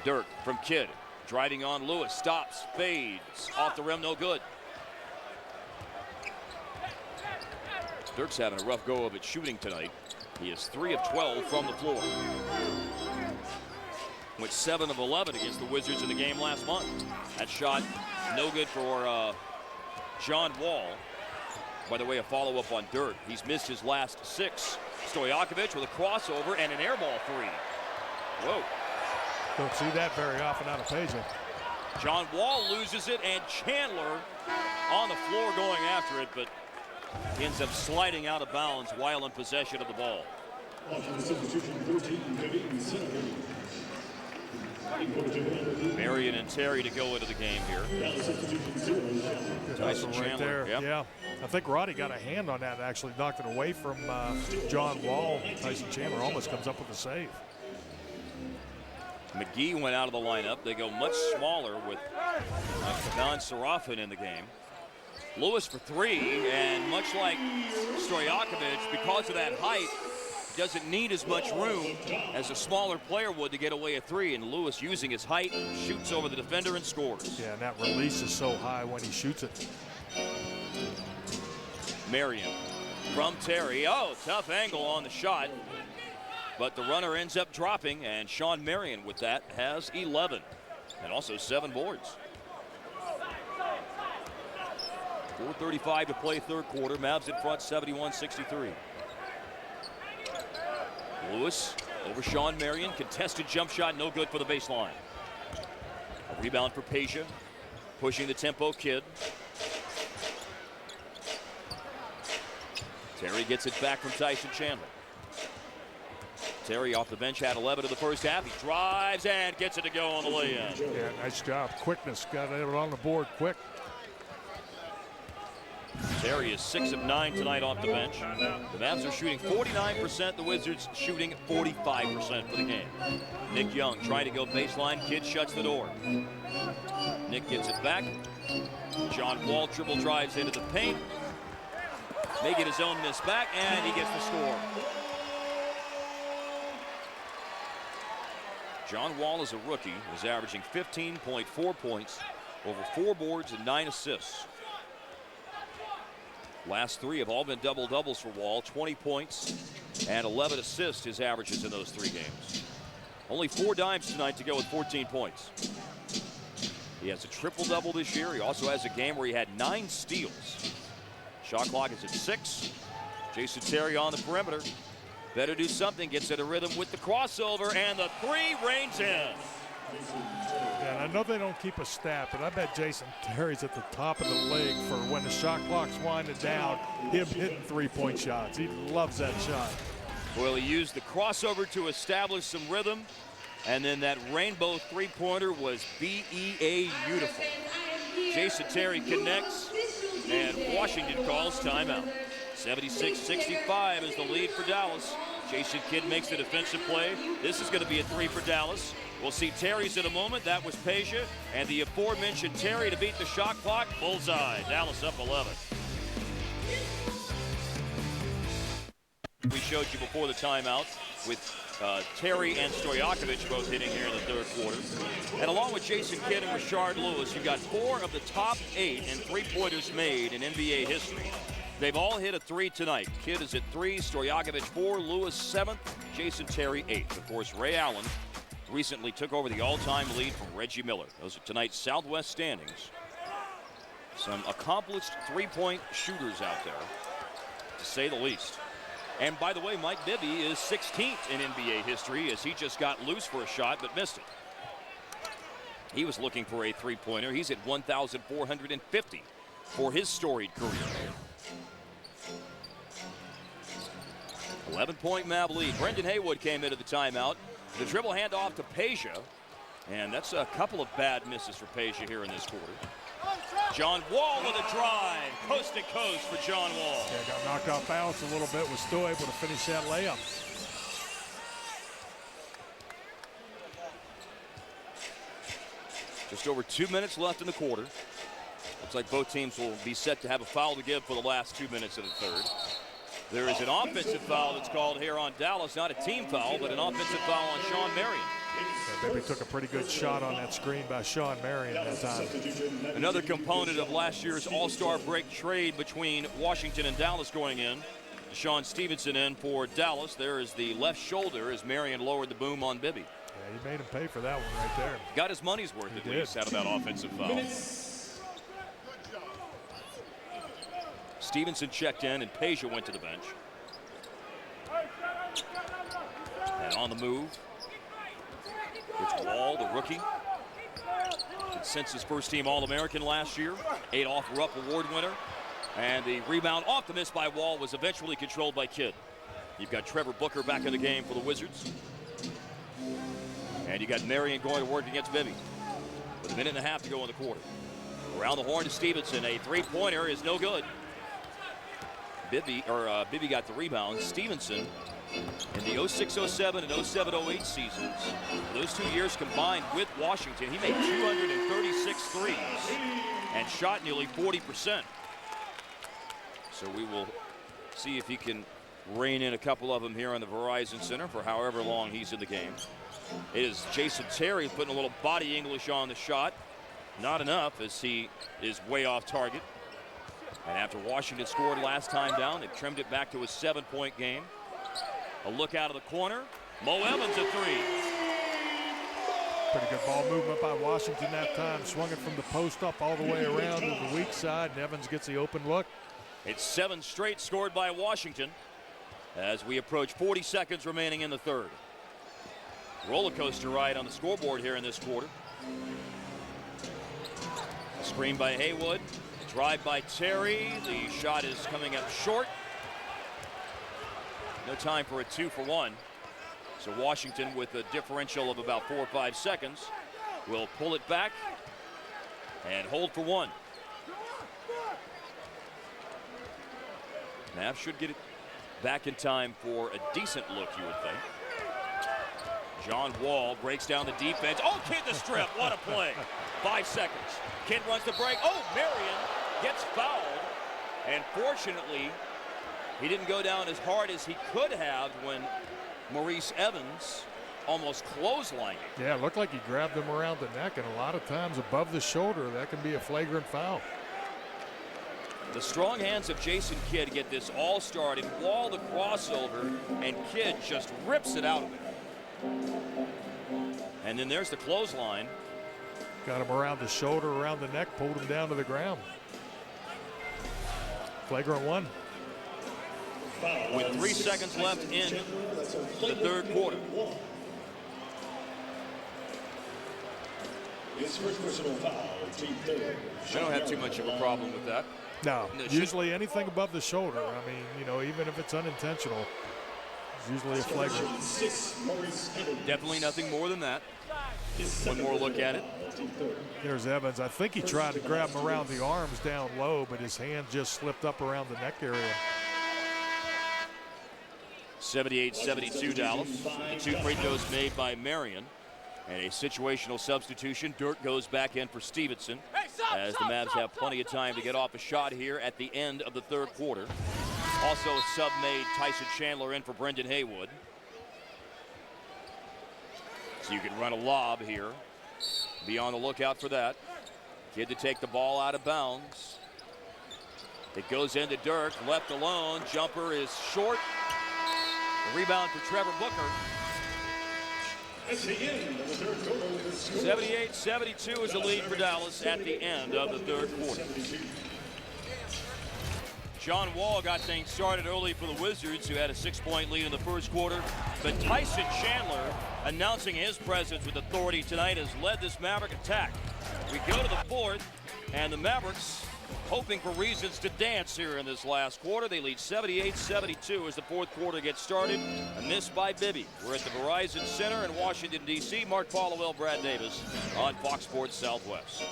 Dirk from Kidd, driving on Lewis, stops, fades, off the rim, no good. Dirk's having a rough go of it shooting tonight. He is 3 of 12 from the floor. Went 7 of 11 against the Wizards in the game last month. That shot no good for John Wall. By the way, a follow-up on Dirk. He's missed his last 6. Stojakovic with a crossover and an air ball 3. Whoa. Don't see that very often out of Peja. John Wall loses it, and Chandler on the floor going after it, but he ends up sliding out of bounds while in possession of the ball. Marion and Terry to go into the game here. Tyson right Chandler. there. Yep. Yeah, I think Roddy got a hand on that and actually knocked it away from John Wall. Tyson Chandler almost comes up with a save. McGee went out of the lineup. They go much smaller with Don Serafin in the game. Lewis for 3, and much like Stojakovic, because of that height, doesn't need as much room as a smaller player would to get away a 3, and Lewis, using his height, shoots over the defender and scores. Yeah, and that release is so high when he shoots it. Marion from Terry. Oh, tough angle on the shot, but the runner ends up dropping, and Sean Marion with that has 11 and also 7 boards. 4:35 to play 3rd quarter. Mavs in front 71-63. Lewis over Sean Marion. Contested jump shot, no good for the baseline. A rebound for Peja. Pushing the tempo, Kidd. Terry gets it back from Tyson Chandler. Terry off the bench had 11 in the first half. He drives and gets it to go on the lay-in. Yeah, nice job. Quickness. Got it on the board quick. Terry is 6 of 9 tonight off the bench. The Mavs are shooting 49%. The Wizards shooting 45% for the game. Nick Young trying to go baseline. Kidd shuts the door. Nick gets it back. John Wall dribble drives into the paint. May get his own miss back, and he gets the score. John Wall is a rookie. Is averaging 15.4 points, over 4 boards and 9 assists. Last 3 have all been double-doubles for Wall. 20 points and 11 assists his averages in those 3 games. Only 4 dimes tonight to go with 14 points. He has a triple-double this year. He also has a game where he had 9 steals. Shot clock is at 6. Jason Terry on the perimeter. Better do something. Gets in a rhythm with the crossover, and the 3 rains in. Yeah, and I know they don't keep a stat, but I bet Jason Terry's at the top of the league for when the shot clock's winding down, him hitting 3-point shots. He loves that shot. Well, he used the crossover to establish some rhythm, and then that rainbow 3-pointer was BEA beautiful. Jason Terry connects, and Washington calls timeout. 76-65 is the lead for Dallas. Jason Kidd makes the defensive play. This is going to be a 3 for Dallas. We'll see Terry's in a moment. That was Peja, and the aforementioned Terry to beat the shot clock. Bullseye. Dallas up 11. we showed you before the timeout with Terry and Stojakovic both hitting here in the third quarter. And along with Jason Kidd and Rashard Lewis, you've got 4 of the top 8 in three-pointers made in NBA history. They've all hit a 3 tonight. Kidd is at 3, Stojakovic 4, Lewis 7th, Jason Terry 8th. Of course, Ray Allen recently took over the all-time lead from Reggie Miller. Those are tonight's Southwest standings. Some accomplished three-point shooters out there, to say the least. And by the way, Mike Bibby is 16th in NBA history as he just got loose for a shot but missed it. He was looking for a three-pointer. He's at 1,450 for his storied career. 11-point Mav lead. Brendan Haywood came into the timeout. The dribble handoff to Peja. And that's a couple of bad misses for Peja here in this quarter. John Wall with a drive. Coast to coast for John Wall. Yeah, got knocked off balance a little bit. Was still able to finish that layup. Just over 2 minutes left in the quarter. Looks like both teams will be set to have a foul to give for the last 2 minutes of the third. There is an offensive foul that's called here on Dallas. Not a team foul, but an offensive foul on Sean Marion. Yeah, Bibby took a pretty good shot on that screen by Sean Marion that time. Another component of last year's All-Star break trade between Washington and Dallas going in. Sean Stevenson in for Dallas. There is the left shoulder as Marion lowered the boom on Bibby. Yeah, he made him pay for that one right there. Got his money's worth at least out of that offensive foul. Stevenson checked in and Peja went to the bench. And on the move, it's Wall, the rookie. Consensus first team All-American last year. Adolph Rupp Award winner. And the rebound off the miss by Wall was eventually controlled by Kidd. You've got Trevor Booker back in the game for the Wizards. And you got Marion going to work against Bibby. With a minute and a half to go in the quarter. Around the horn to Stevenson. A three-pointer is no good. Bibby got the rebound. Stevenson in the 06-07 and 07-08 seasons, those 2 years combined with Washington, he made 236 threes and shot nearly 40%. So we will see if he can rein in a couple of them here on the Verizon Center for however long he's in the game. It is Jason Terry putting a little body English on the shot. Not enough as he is way off target. And after Washington scored last time down, they've trimmed it back to a 7-point game. A look out of the corner. Mo Evans a three. Pretty good ball movement by Washington that time. Swung it from the post up all the way around to the weak side, and Evans gets the open look. It's 7 straight scored by Washington as we approach 40 seconds remaining in the third. Roller coaster ride on the scoreboard here in this quarter. Screen by Haywood. Drive by Terry. The shot is coming up short. No time for a 2-for-1. So Washington, with a differential of about 4 or 5 seconds, will pull it back and hold for one. Nav should get it back in time for a decent look, you would think. John Wall breaks down the defense. Oh, Kidd the strip. What a play. 5 seconds. Kidd runs the break. Oh, Marion gets fouled. And fortunately, he didn't go down as hard as he could have when Maurice Evans almost clotheslined him. Yeah, it looked like he grabbed him around the neck, and a lot of times above the shoulder, that can be a flagrant foul. The strong hands of Jason Kidd get this all started. Wall the crossover, and Kidd just rips it out of it. And then there's the clothesline. Got him around the shoulder, around the neck, pulled him down to the ground. Flagrant one. With 3 seconds left in the third quarter. I don't have too much of a problem with that. No, usually anything above the shoulder. I mean, you know, even if it's unintentional, it's usually a flagrant. Definitely nothing more than that. One more look at it. There's Evans. I think he tried to grab him around the arms down low, but his hand just slipped up around the neck area. 78-72 Dallas. The 2 free throws made by Marion. And a situational substitution. Dirk goes back in for Stevenson as the Mavs have plenty of time to get off a shot here at the end of the third quarter. Also a sub made Tyson Chandler in for Brendan Haywood. So you can run a lob here. Be on the lookout for that. Kid to take the ball out of bounds. It goes into Dirk, left alone. Jumper is short. The rebound for Trevor Booker. 78-72 is the lead for Dallas at the end of the third quarter. John Wall got things started early for the Wizards, who had a 6-point lead in the first quarter. But Tyson Chandler, announcing his presence with authority tonight, has led this Maverick attack. We go to the fourth, and the Mavericks hoping for reasons to dance here in this last quarter. They lead 78-72 as the fourth quarter gets started. A miss by Bibby. We're at the Verizon Center in Washington, D.C. Mark Paulowell, Brad Davis on Fox Sports Southwest.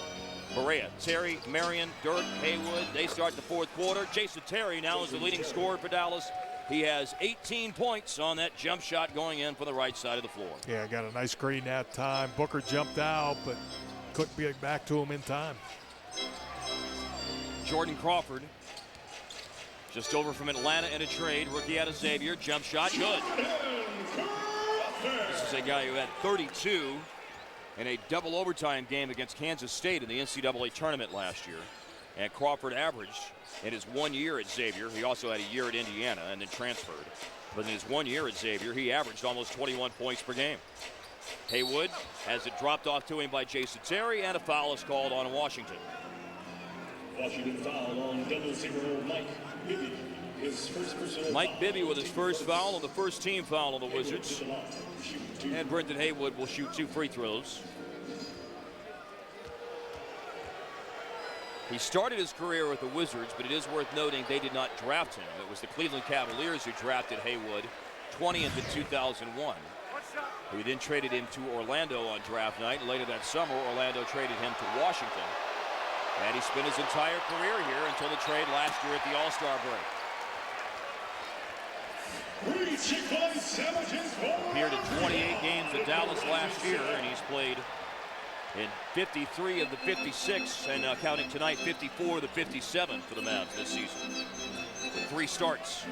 Berea, Terry, Marion, Dirk, Haywood, they start the fourth quarter. Jason Terry now is the leading scorer for Dallas. He has 18 points on that jump shot going in for the right side of the floor. Yeah, got a nice screen that time. Booker jumped out, but couldn't get back to him in time. Jordan Crawford, just over from Atlanta in a trade. Rookie out of Xavier. Jump shot, good. This is a guy who had 32 in a double overtime game against Kansas State in the NCAA tournament last year. And Crawford averaged in his 1 year at Xavier. He also had a year at Indiana and then transferred. But in his 1 year at Xavier, he averaged almost 21 points per game. Haywood has it dropped off to him by Jason Terry, and a foul is called on Washington. Washington foul on double-zero Mike Bibby. His first personal Mike Bibby with his first foul and the first team foul on the Wizards. And Brendan Haywood will shoot 2 free throws. He started his career with the Wizards, but it is worth noting they did not draft him. It was the Cleveland Cavaliers who drafted Haywood 20th in 2001. Who then traded him to Orlando on draft night. And later that summer, Orlando traded him to Washington. And he spent his entire career here until the trade last year at the All-Star break. Appeared in 28 games at Dallas last year, and he's played in 53 of the 56, and counting tonight, 54 of the 57 for the Mavs this season. 3 starts.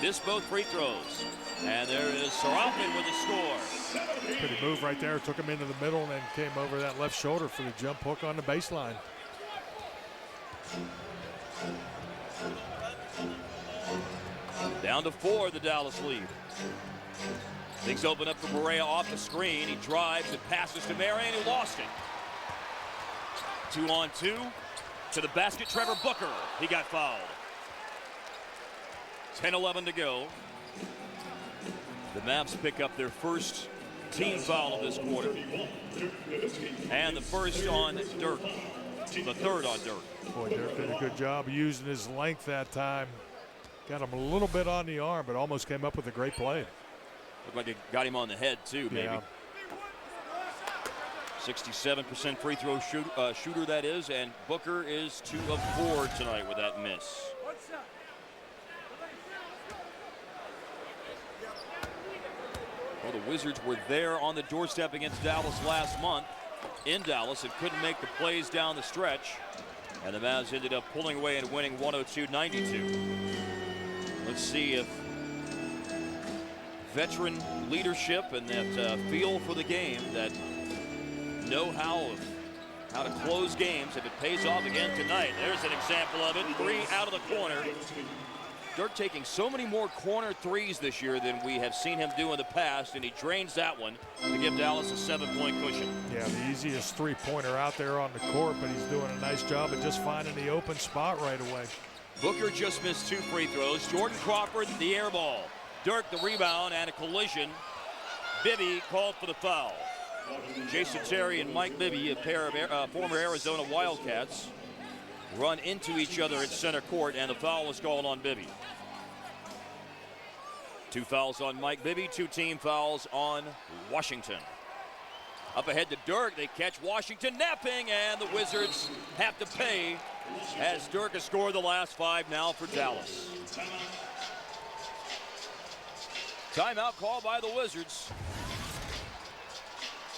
Missed both free throws. And there is Sarapin with the score. Pretty move right there. Took him into the middle and then came over that left shoulder for the jump hook on the baseline. Down to 4, the Dallas lead. Things open up for Berea off the screen. He drives and passes to Marion, who lost it. 2-on-2 to the basket. Trevor Booker. He got fouled. 10-11 to go. The Mavs pick up their first team foul of this quarter. And the first on Dirk. The third on Dirk. Boy, Dirk did a good job using his length that time. Got him a little bit on the arm, but almost came up with a great play. Looked like it got him on the head, too, maybe. Yeah. 67% free throw shooter, that is, and Booker is 2 of 4 tonight with that miss. Well, the Wizards were there on the doorstep against Dallas last month in Dallas and couldn't make the plays down the stretch. And the Mavs ended up pulling away and winning 102-92. Let's see if veteran leadership and that feel for the game, that know-how of how to close games, if it pays off again tonight. There's an example of it. 3 out of the corner. Dirk taking so many more corner threes this year than we have seen him do in the past, and he drains that one to give Dallas a 7-point cushion. Yeah, the easiest three-pointer out there on the court, but he's doing a nice job of just finding the open spot right away. Booker just missed 2 free throws. Jordan Crawford, the air ball. Dirk, the rebound, and a collision. Bibby called for the foul. Jason Terry and Mike Bibby, a pair of former Arizona Wildcats, run into each other at center court, and the foul was called on Bibby. 2 fouls on Mike Bibby, 2 team fouls on Washington. Up ahead to Dirk, they catch Washington napping, and the Wizards have to pay as Dirk has scored the last 5 now for Dallas. Timeout called by the Wizards.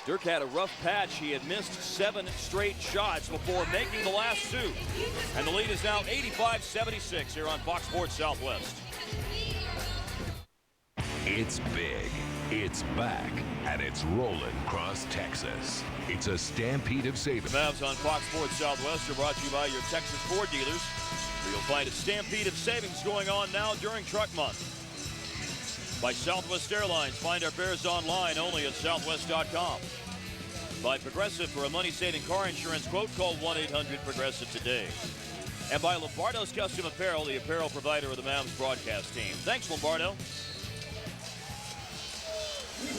Dirk had a rough patch. He had missed 7 straight shots before making the last 2. And the lead is now 85-76 here on Fox Sports Southwest. It's big, it's back, and it's rolling across Texas. It's a stampede of savings. The Mavs on Fox Sports Southwest are brought to you by your Texas Ford dealers, where you'll find a stampede of savings going on now during Truck Month. By Southwest Airlines, find our fares online only at southwest.com. By Progressive, for a money-saving car insurance quote, call 1-800-PROGRESSIVE today. And by Lombardo's Custom Apparel, the apparel provider of the Mavs broadcast team. Thanks, Lombardo.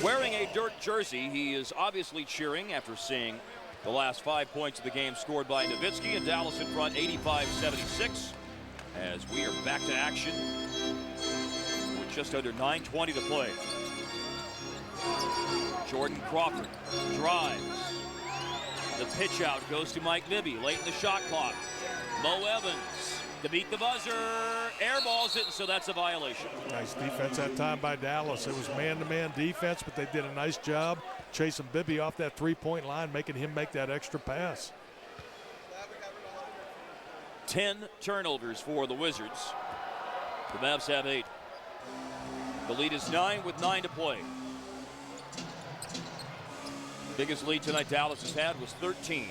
Wearing a Dirk jersey, he is obviously cheering after seeing the last 5 points of the game scored by Nowitzki, and Dallas in front 85-76 as we are back to action with just under 9:20 to play. Jordan Crawford drives. The pitch out goes to Mike Bibby late in the shot clock. Mo Evans to beat the buzzer, airballs it, and so that's a violation. Nice defense that time by Dallas. It was man-to-man defense, but they did a nice job chasing Bibby off that three-point line, making him make that extra pass. 10 turnovers for the Wizards. The Mavs have 8. The lead is 9 with 9 to play. Biggest lead tonight Dallas has had was 13.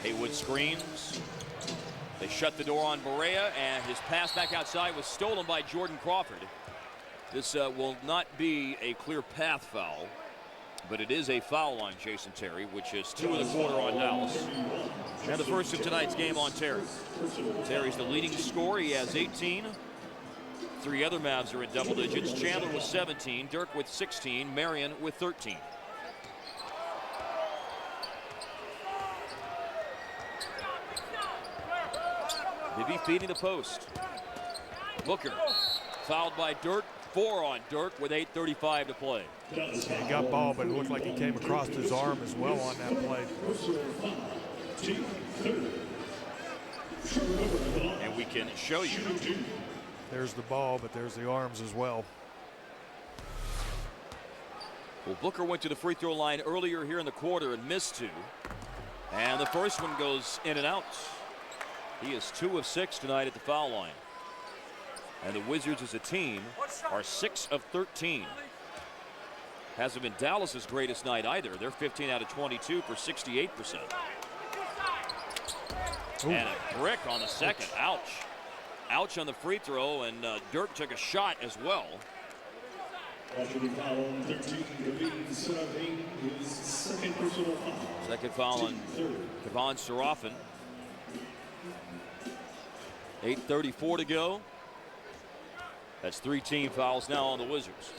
Haywood screens. They shut the door on Barea, and his pass back outside was stolen by Jordan Crawford. This will not be a clear path foul, but it is a foul on Jason Terry, which is 2 in the quarter on Dallas. And the first of tonight's game on Terry. Terry's the leading scorer. He has 18. 3 other Mavs are in double digits. Chandler with 17, Dirk with 16, Marion with 13. Bibby feeding the post. Booker fouled by Dirk. 4 on Dirk with 8:35 to play. He got ball, but it looked like he came across his arm as well on that play. And we can show you. There's the ball, but there's the arms as well. Well, Booker went to the free throw line earlier here in the quarter and missed 2. And the first one goes in and out. He is 2 of 6 tonight at the foul line. And the Wizards as a team are 6 of 13. Hasn't been Dallas's greatest night either. They're 15 out of 22 for 68%. Ooh. And a brick on the second. Ouch. Ouch on the free throw, and Dirk took a shot as well. Second personal foul. Second foul on Kevon Serafin. 8:34 to go. That's 3 team fouls now on the Wizards.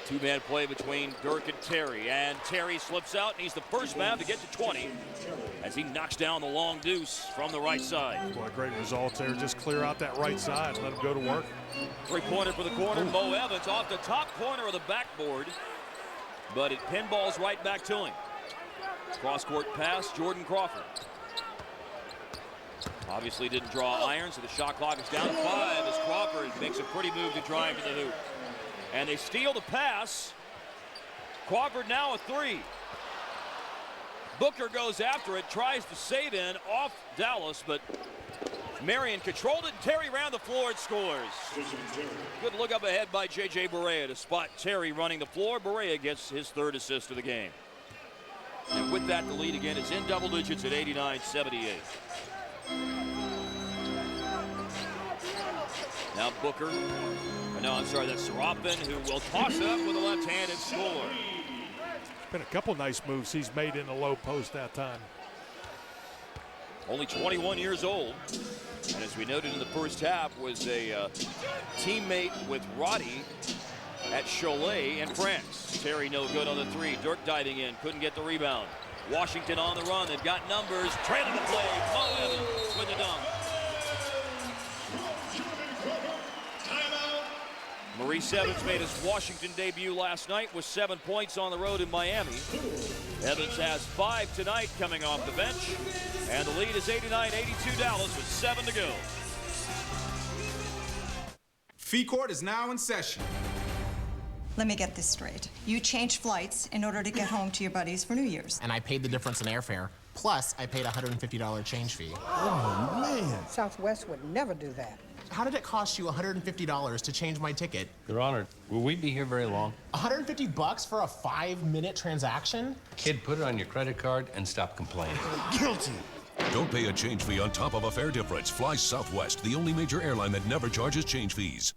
Two-man play between Dirk and Terry, and Terry slips out, and he's the first Mav to get to 20 as he knocks down the long deuce from the right side. Boy, great results there. Just clear out that right side and let him go to work. Three-pointer for the corner. Mo Evans off the top corner of the backboard, but it pinballs right back to him. Cross-court pass, Jordan Crawford. Obviously didn't draw iron, so the shot clock is down to 5 as Crawford makes a pretty move to drive to the hoop. And they steal the pass. Crawford now a 3. Booker goes after it, tries to save in off Dallas, but Marion controlled it. Terry ran the floor and scores. Good look up ahead by J.J. Barea to spot Terry running the floor. Barea gets his 3rd assist of the game. And with that, the lead again is in double digits at 89-78. Now Booker. No, I'm sorry, that's Serafin, who will toss up with a left-handed score. Been a couple nice moves he's made in the low post that time. Only 21 years old. And as we noted in the first half, was a teammate with Roddy at Cholet in France. Terry no good on the 3. Dirk diving in, couldn't get the rebound. Washington on the run, they've got numbers. Trailing the play, Mo Evans with the dunk. Maurice Evans made his Washington debut last night with 7 points on the road in Miami. Evans has 5 tonight coming off the bench, and the lead is 89-82 Dallas with 7 to go. Fee Court is now in session. Let me get this straight. You changed flights in order to get home to your buddies for New Year's. And I paid the difference in airfare. Plus, I paid a $150 change fee. Oh, man. Southwest would never do that. How did it cost you $150 to change my ticket? Your Honor, will we be here very long? $150 for a 5-minute transaction? Kid, put it on your credit card and stop complaining. Guilty. Don't pay a change fee on top of a fare difference. Fly Southwest, the only major airline that never charges change fees.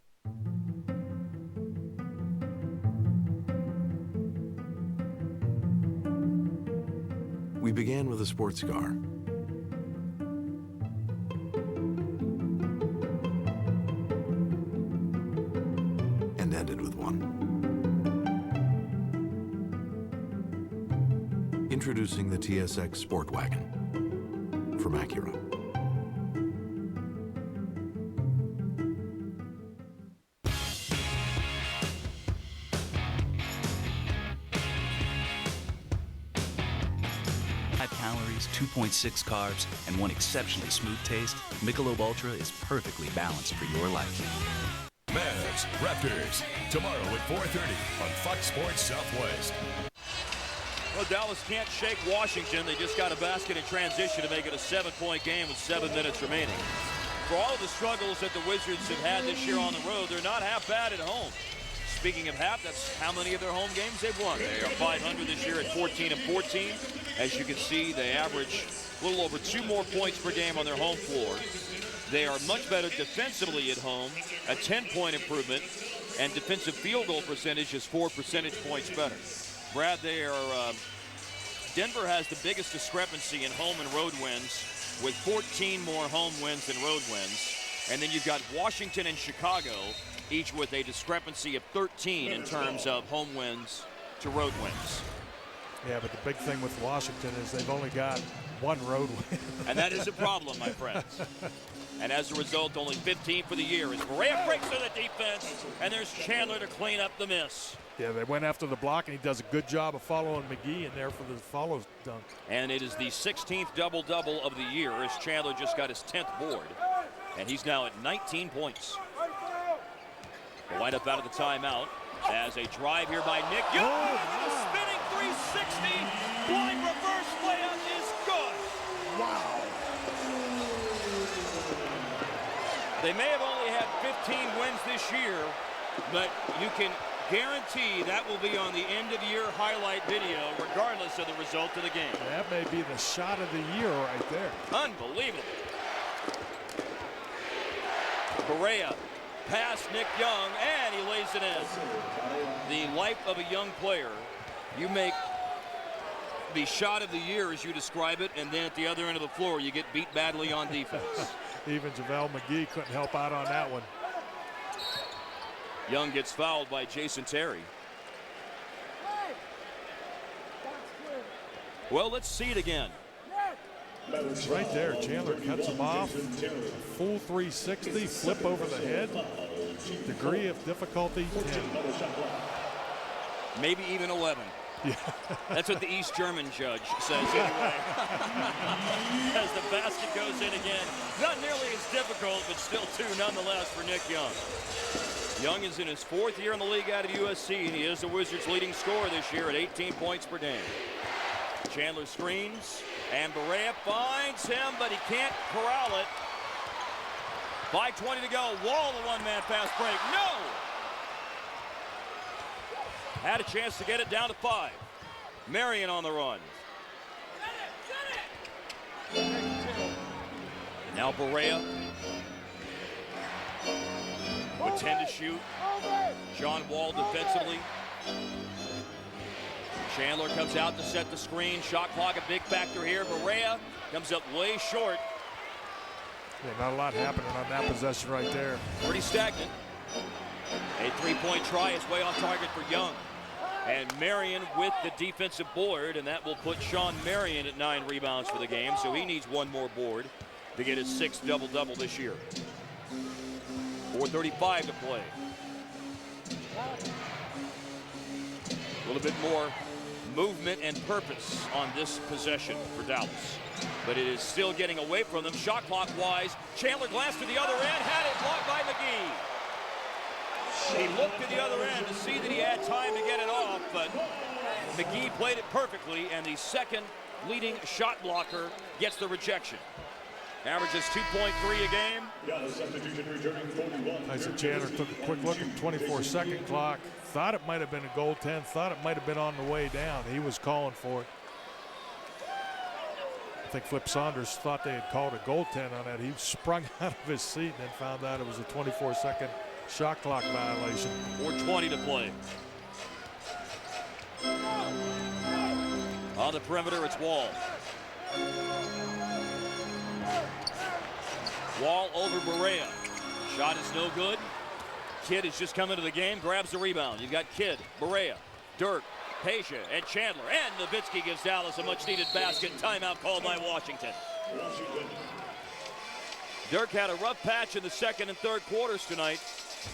We began with a sports car. And ended with one. Introducing the TSX Sport Wagon from Acura. Calories, 2.6 carbs, and one exceptionally smooth taste, Michelob Ultra is perfectly balanced for your life. Mavs, Raptors, tomorrow at 4:30 on Fox Sports Southwest. Well, Dallas can't shake Washington. They just got a basket in transition to make it a 7-point game with 7 minutes remaining. For all of the struggles that the Wizards have had this year on the road, they're not half bad at home. Speaking of half, that's how many of their home games they've won. They are 500 this year at 14-14. As you can see, they average a little over 2 more points per game on their home floor. They are much better defensively at home, a 10-point improvement, and defensive field goal percentage is 4 percentage points better. Brad, Denver has the biggest discrepancy in home and road wins with 14 more home wins than road wins. And then you've got Washington and Chicago, each with a discrepancy of 13 in terms of home wins to road wins. Yeah, but the big thing with Washington is they've only got 1 road win. And that is a problem, my friends. And as a result, only 15 for the year as Barea breaks through the defense, and there's Chandler to clean up the miss. Yeah, they went after the block, and he does a good job of following McGee in there for the follow dunk. And it is the 16th double-double of the year as Chandler just got his 10th board. And he's now at 19 points. The lineup out of the timeout as a drive here by Nick Young. Oh, the spinning 360 blind reverse layup is good. Wow. They may have only had 15 wins this year, but you can guarantee that will be on the end-of-year highlight video, regardless of the result of the game. That may be the shot of the year right there. Unbelievable. Barea past Nick Young, and he lays it in. The life of a young player. You make the shot of the year, as you describe it, and then at the other end of the floor, you get beat badly on defense. Even JaVale McGee couldn't help out on that one. Young gets fouled by Jason Terry. Well, let's see it again. Right there, Chandler cuts him off. Full 360, flip over the head. Degree of difficulty 10. Maybe even 11. Yeah. That's what the East German judge says anyway. As the basket goes in again. Not nearly as difficult, but still 2 nonetheless for Nick Young. Young is in his 4th year in the league out of USC, and he is the Wizards' leading scorer this year at 18 points per game. Chandler screens, and Barea finds him, but he can't corral it. 5:20 to go. Wall, the one-man fast break. No! Had a chance to get it down to 5. Marion on the run. Now Barea with 10 to shoot. John Wall defensively. Chandler comes out to set the screen. Shot clock a big factor here. Barea comes up way short. Yeah, not a lot happening on that possession right there. Pretty stagnant. A 3-point try is way off target for Young. And Marion with the defensive board, and that will put Sean Marion at 9 rebounds for the game, so he needs 1 more board to get his 6th double-double this year. 4:35 to play. A little bit more movement and purpose on this possession for Dallas. But it is still getting away from them. Shot clock wise. Chandler glanced to the other end, had it blocked by McGee. He looked to the other end to see that he had time to get it off, but McGee played it perfectly, and the second leading shot blocker gets the rejection. Averages 2.3 a game. Tyson Chandler took a quick look at the 24-second clock. Thought it might have been a goaltend. Thought it might have been on the way down. He was calling for it. I think Flip Saunders thought they had called a goaltend on that. He sprung out of his seat and then found out it was a 24-second shot clock violation. 4:20 to play. On the perimeter, it's Wall. Wall over Barea. Shot is no good. Kidd has just come into the game, grabs the rebound. You've got Kidd, Barea, Dirk, Peja, and Chandler. And Nowitzki gives Dallas a much-needed basket. Timeout called by Washington. Dirk had a rough patch in the second and third quarters tonight,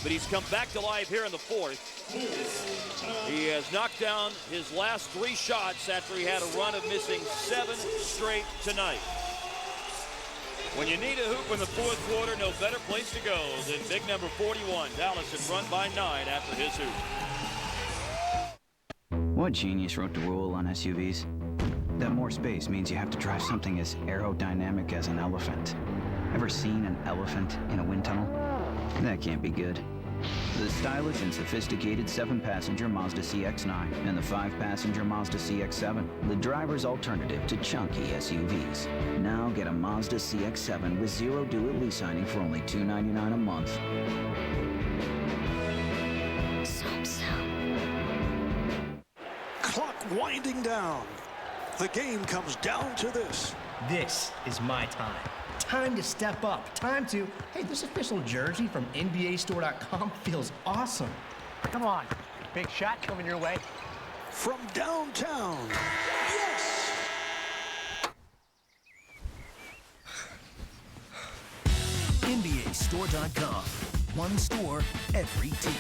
but he's come back to life here in the fourth. He has knocked down his last 3 shots after he had a run of missing 7 straight tonight. When you need a hoop in the fourth quarter, no better place to go than big number 41. Dallas in front by 9 after his hoop. What genius wrote the rule on SUVs? That more space means you have to drive something as aerodynamic as an elephant. Ever seen an elephant in a wind tunnel? That can't be good. The stylish and sophisticated 7-passenger Mazda CX-9 and the 5-passenger Mazda CX-7, the driver's alternative to chunky SUVs. Now get a Mazda CX-7 with 0 due at lease signing for only $299 a month. Clock winding down. The game comes down to this. This is my time. Time to step up. Time to, hey, this official jersey from NBAstore.com feels awesome. Come on, big shot coming your way. From downtown. Yes! NBAstore.com. One store, every team.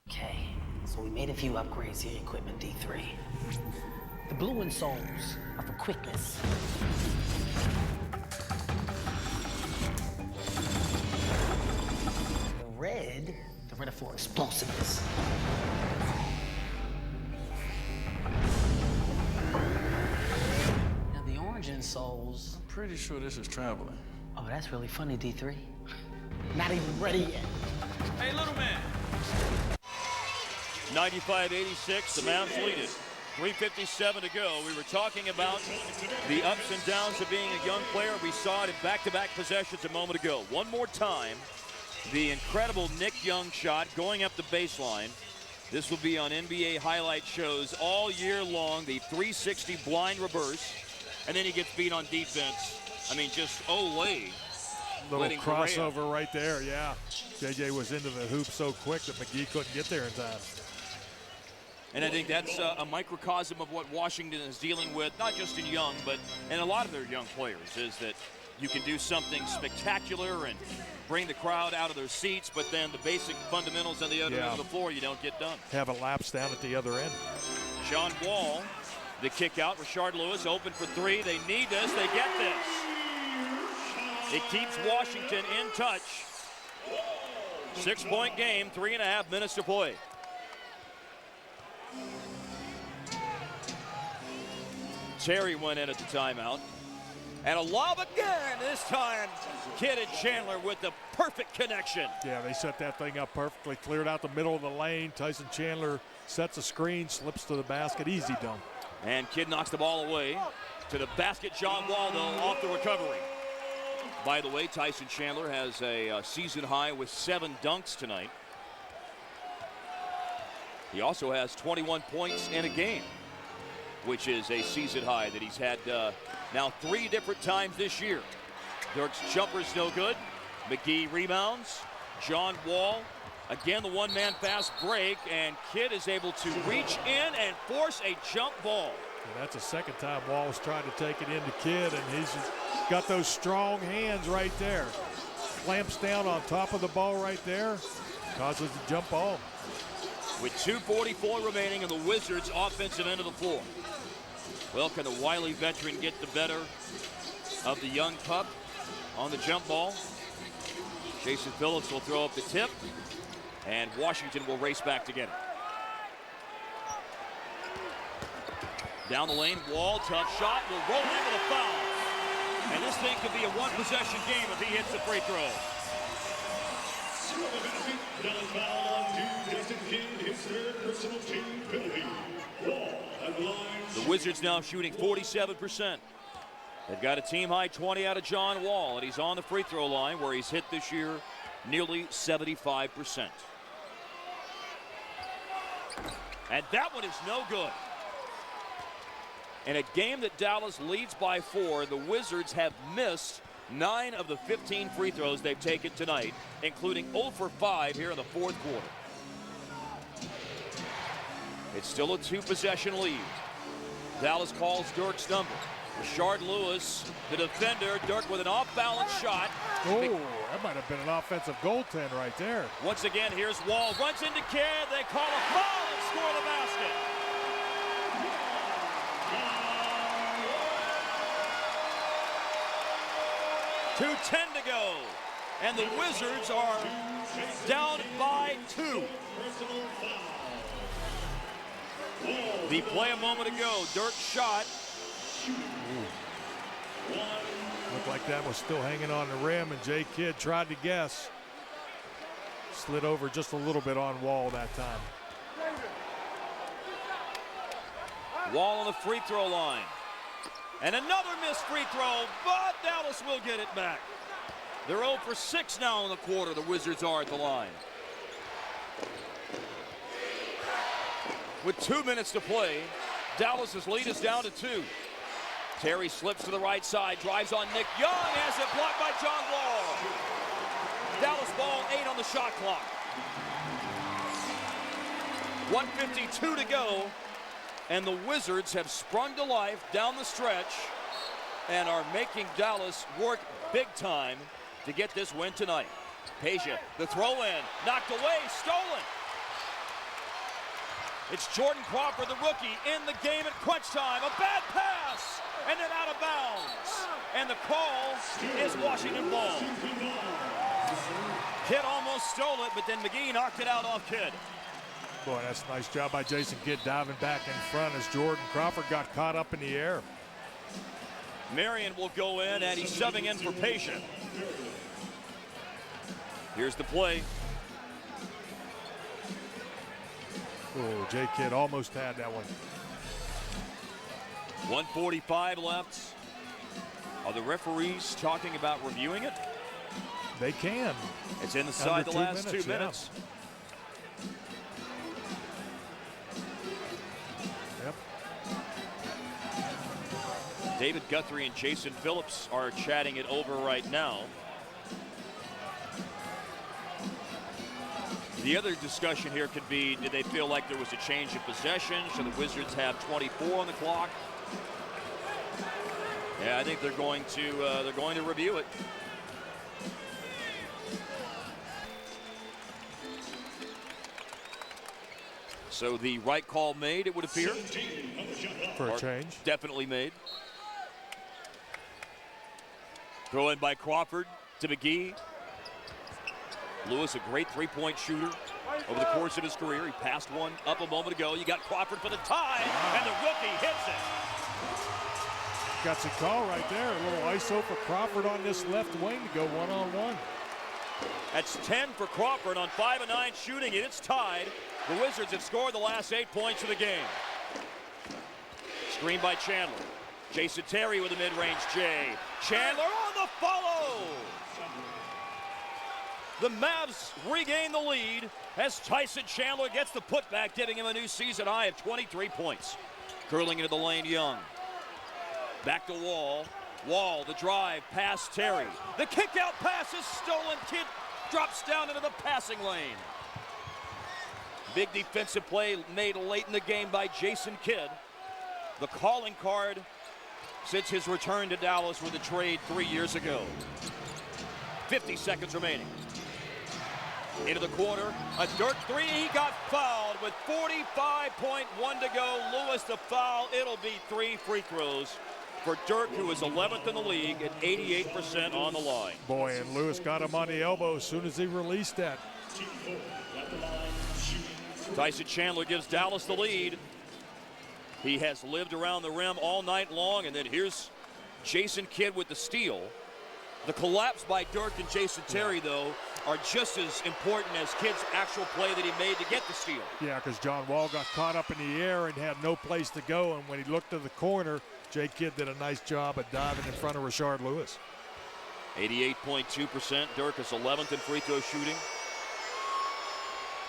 Okay, so we made a few upgrades to the equipment, D3. The blue insoles are for quickness. The red are for explosiveness. Now the orange insoles. I'm pretty sure this is traveling. Oh, that's really funny, D3. Not even ready yet. Hey, little man. 95-86, the Mavs lead it. 3:57 to go. We were talking about the ups and downs of being a young player. We saw it in back-to-back possessions a moment ago. One more time, the incredible Nick Young shot going up the baseline. This will be on NBA highlight shows all year long, the 360 blind reverse. And then he gets beat on defense. I mean, just Olay. Little crossover right there, yeah. JJ was into the hoop so quick that McGee couldn't get there in time. And I think that's a microcosm of what Washington is dealing with, not just in Young, but in a lot of their young players, is that you can do something spectacular and bring the crowd out of their seats, but then the basic fundamentals on the other end of the floor you don't get done. Have a lapse down at the other end. John Wall, the kick out. Rashard Lewis open for 3. They need this. They get this. It keeps Washington in touch. 6-point game, 3.5 minutes to play. Terry went in at the timeout. And a lob again, this time Kidd and Chandler with the perfect connection. Yeah, they set that thing up perfectly, cleared out the middle of the lane. Tyson Chandler sets a screen, slips to the basket, easy dunk. And Kidd knocks the ball away to the basket. John Wall, though, off the recovery. By the way, Tyson Chandler has a season high with 7 dunks tonight. He also has 21 points in a game, which is a season high that he's had now 3 different times this year. Dirk's jumper's no good. McGee rebounds. John Wall, again the one-man fast break, and Kidd is able to reach in and force a jump ball. And that's the second time Wall's tried to take it into Kidd, and he's got those strong hands right there. Clamps down on top of the ball right there, causes the jump ball. with 2:44 remaining in the Wizards' offensive end of the floor. Well, can the wily veteran get the better of the young pup on the jump ball? Jason Phillips will throw up the tip, and Washington will race back to get it. Down the lane, Wall, tough shot, will roll in with a foul. And this thing could be a one-possession game if he hits the free throw. The Wizards now shooting 47%. They've got a team-high 20 out of John Wall, and he's on the free throw line where he's hit this year nearly 75%. And that one is no good. In a game that Dallas leads by 4, the Wizards have missed 9 of the 15 free throws they've taken tonight, including 0 for 5 here in the fourth quarter. It's still a 2-possession lead. Dallas calls Dirk's number. Rashard Lewis, the defender. Dirk with an off-balance shot. Oh, that might have been an offensive goaltend right there. Once again, here's Wall. Runs into Kidd. They call a foul and score the basket. .2:10 to go. And the Wizards are down by 2. The play a moment ago, Dirk's shot. Looked like that was still hanging on the rim, and Jay Kidd tried to guess. Slid over just a little bit on Wall that time. Wall on the free throw line. And another missed free throw, but Dallas will get it back. They're 0 for 6 now in the quarter. The Wizards are at the line. With 2 minutes to play, Dallas's lead is down to 2. Terry slips to the right side, drives on Nick Young, has it blocked by John Wall. Dallas ball, 8 on the shot clock. 1:52 to go, and the Wizards have sprung to life down the stretch and are making Dallas work big time to get this win tonight. Peja, the throw-in, knocked away, stolen. It's Jordan Crawford, the rookie, in the game at crunch time. A bad pass, and then out of bounds. And the call is Washington ball. Kidd almost stole it, but then McGee knocked it out off Kidd. Boy, that's a nice job by Jason Kidd diving back in front as Jordan Crawford got caught up in the air. Marion will go in, and he's subbing in for Peja. Here's the play. Oh, Jay Kidd almost had that one. 1:45 left. Are the referees talking about reviewing it? They can. It's inside the last 2 minutes. Yep. David Guthrie and Jason Phillips are chatting it over right now. The other discussion here could be, did they feel like there was a change of possession? Should the Wizards have 24 on the clock? Yeah, I think they're going to review it. So the right call made, it would appear. For a change. Definitely made. Throw in by Crawford to McGee. Lewis, a great three-point shooter over the course of his career. He passed one up a moment ago. You got Crawford for the tie, and the rookie hits it. Got some call right there. A little ISO for Crawford on this left wing to go one-on-one. That's 10 for Crawford on 5 of 9 shooting, and it's tied. The Wizards have scored the last 8 points of the game. Screen by Chandler. Jason Terry with a mid-range J. Chandler on the follow. The Mavs regain the lead as Tyson Chandler gets the putback, giving him a new season high of 23 points. Curling into the lane, Young. Back to Wall. Wall, the drive, past Terry. The kick-out pass is stolen. Kidd drops down into the passing lane. Big defensive play made late in the game by Jason Kidd. The calling card since his return to Dallas with a trade 3 years ago. 50 seconds remaining. Into the corner, a Dirk three. He got fouled with 45.1 to go. Lewis the foul. It'll be 3 free throws for Dirk, who is 11th in the league at 88% on the line. Boy, and Lewis got him on the elbow as soon as he released that. Tyson Chandler gives Dallas the lead. He has lived around the rim all night long, and then here's Jason Kidd with the steal. The collapse by Dirk and Jason Terry, though, are just as important as Kidd's actual play that he made to get the steal. Yeah, because John Wall got caught up in the air and had no place to go, and when he looked to the corner, Jay Kidd did a nice job at diving in front of Rashard Lewis. 88.2%. Dirk is 11th in free throw shooting.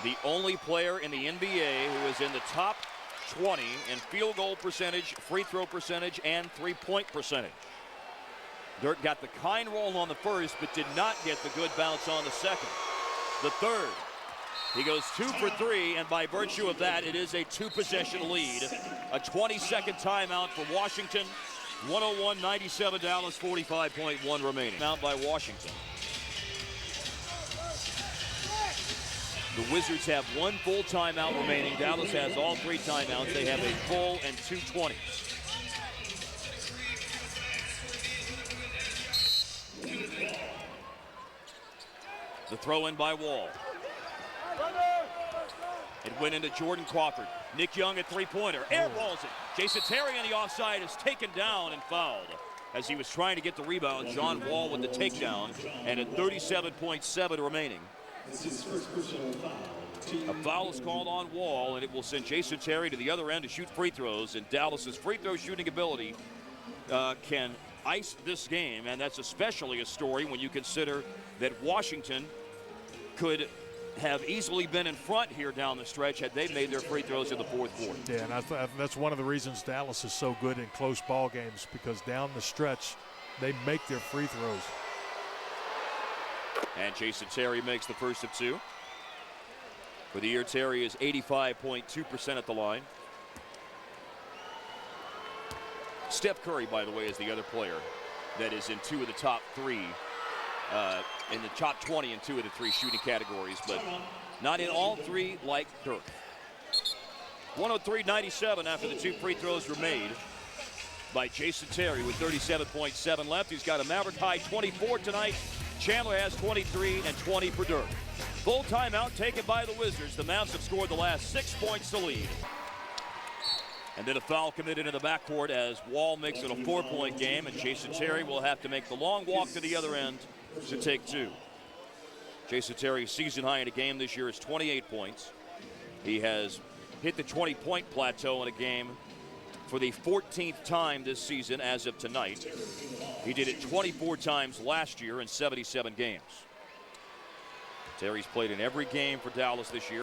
The only player in the NBA who is in the top 20 in field goal percentage, free throw percentage, and three-point percentage. Dirk got the kind roll on the first, but did not get the good bounce on the second. The third, he goes 2 for 3, and by virtue of that, it is a 2-possession lead. A 20-second timeout for Washington. 101-97 Dallas, 45.1 remaining. Out by Washington. The Wizards have 1 full timeout remaining. Dallas has all 3 timeouts. They have a full and 2 20s. The throw in by Wall. It went into Jordan Crawford. Nick Young at three-pointer. Airballs it. Jason Terry on the offside is taken down and fouled as he was trying to get the rebound. John Wall with the takedown, and at 37.7 remaining. A foul is called on Wall, and it will send Jason Terry to the other end to shoot free throws. And Dallas's free throw shooting ability can ice this game, and that's especially a story when you consider that Washington could have easily been in front here down the stretch had they made their free throws in the fourth quarter. Yeah, and that's one of the reasons Dallas is so good in close ball games, because down the stretch they make their free throws. And Jason Terry makes the first of 2. For the year, Terry is 85.2% at the line. Steph Curry, by the way, is the other player that is in 2 of the top 3, in the top 20 in 2 of the 3 shooting categories, but not in all 3 like Dirk. 103-97 after the 2 free throws were made by Jason Terry with 37.7 left. He's got a Maverick high 24 tonight. Chandler has 23 and 20 for Dirk. Full timeout taken by the Wizards. The Mavs have scored the last 6 points to lead. And then a foul committed in the backcourt as Wall makes it a 4-point game, and Jason Terry will have to make the long walk to the other end to take 2. Jason Terry's season high in a game this year is 28 points. He has hit the 20-point plateau in a game for the 14th time this season as of tonight. He did it 24 times last year in 77 games. Terry's played in every game for Dallas this year.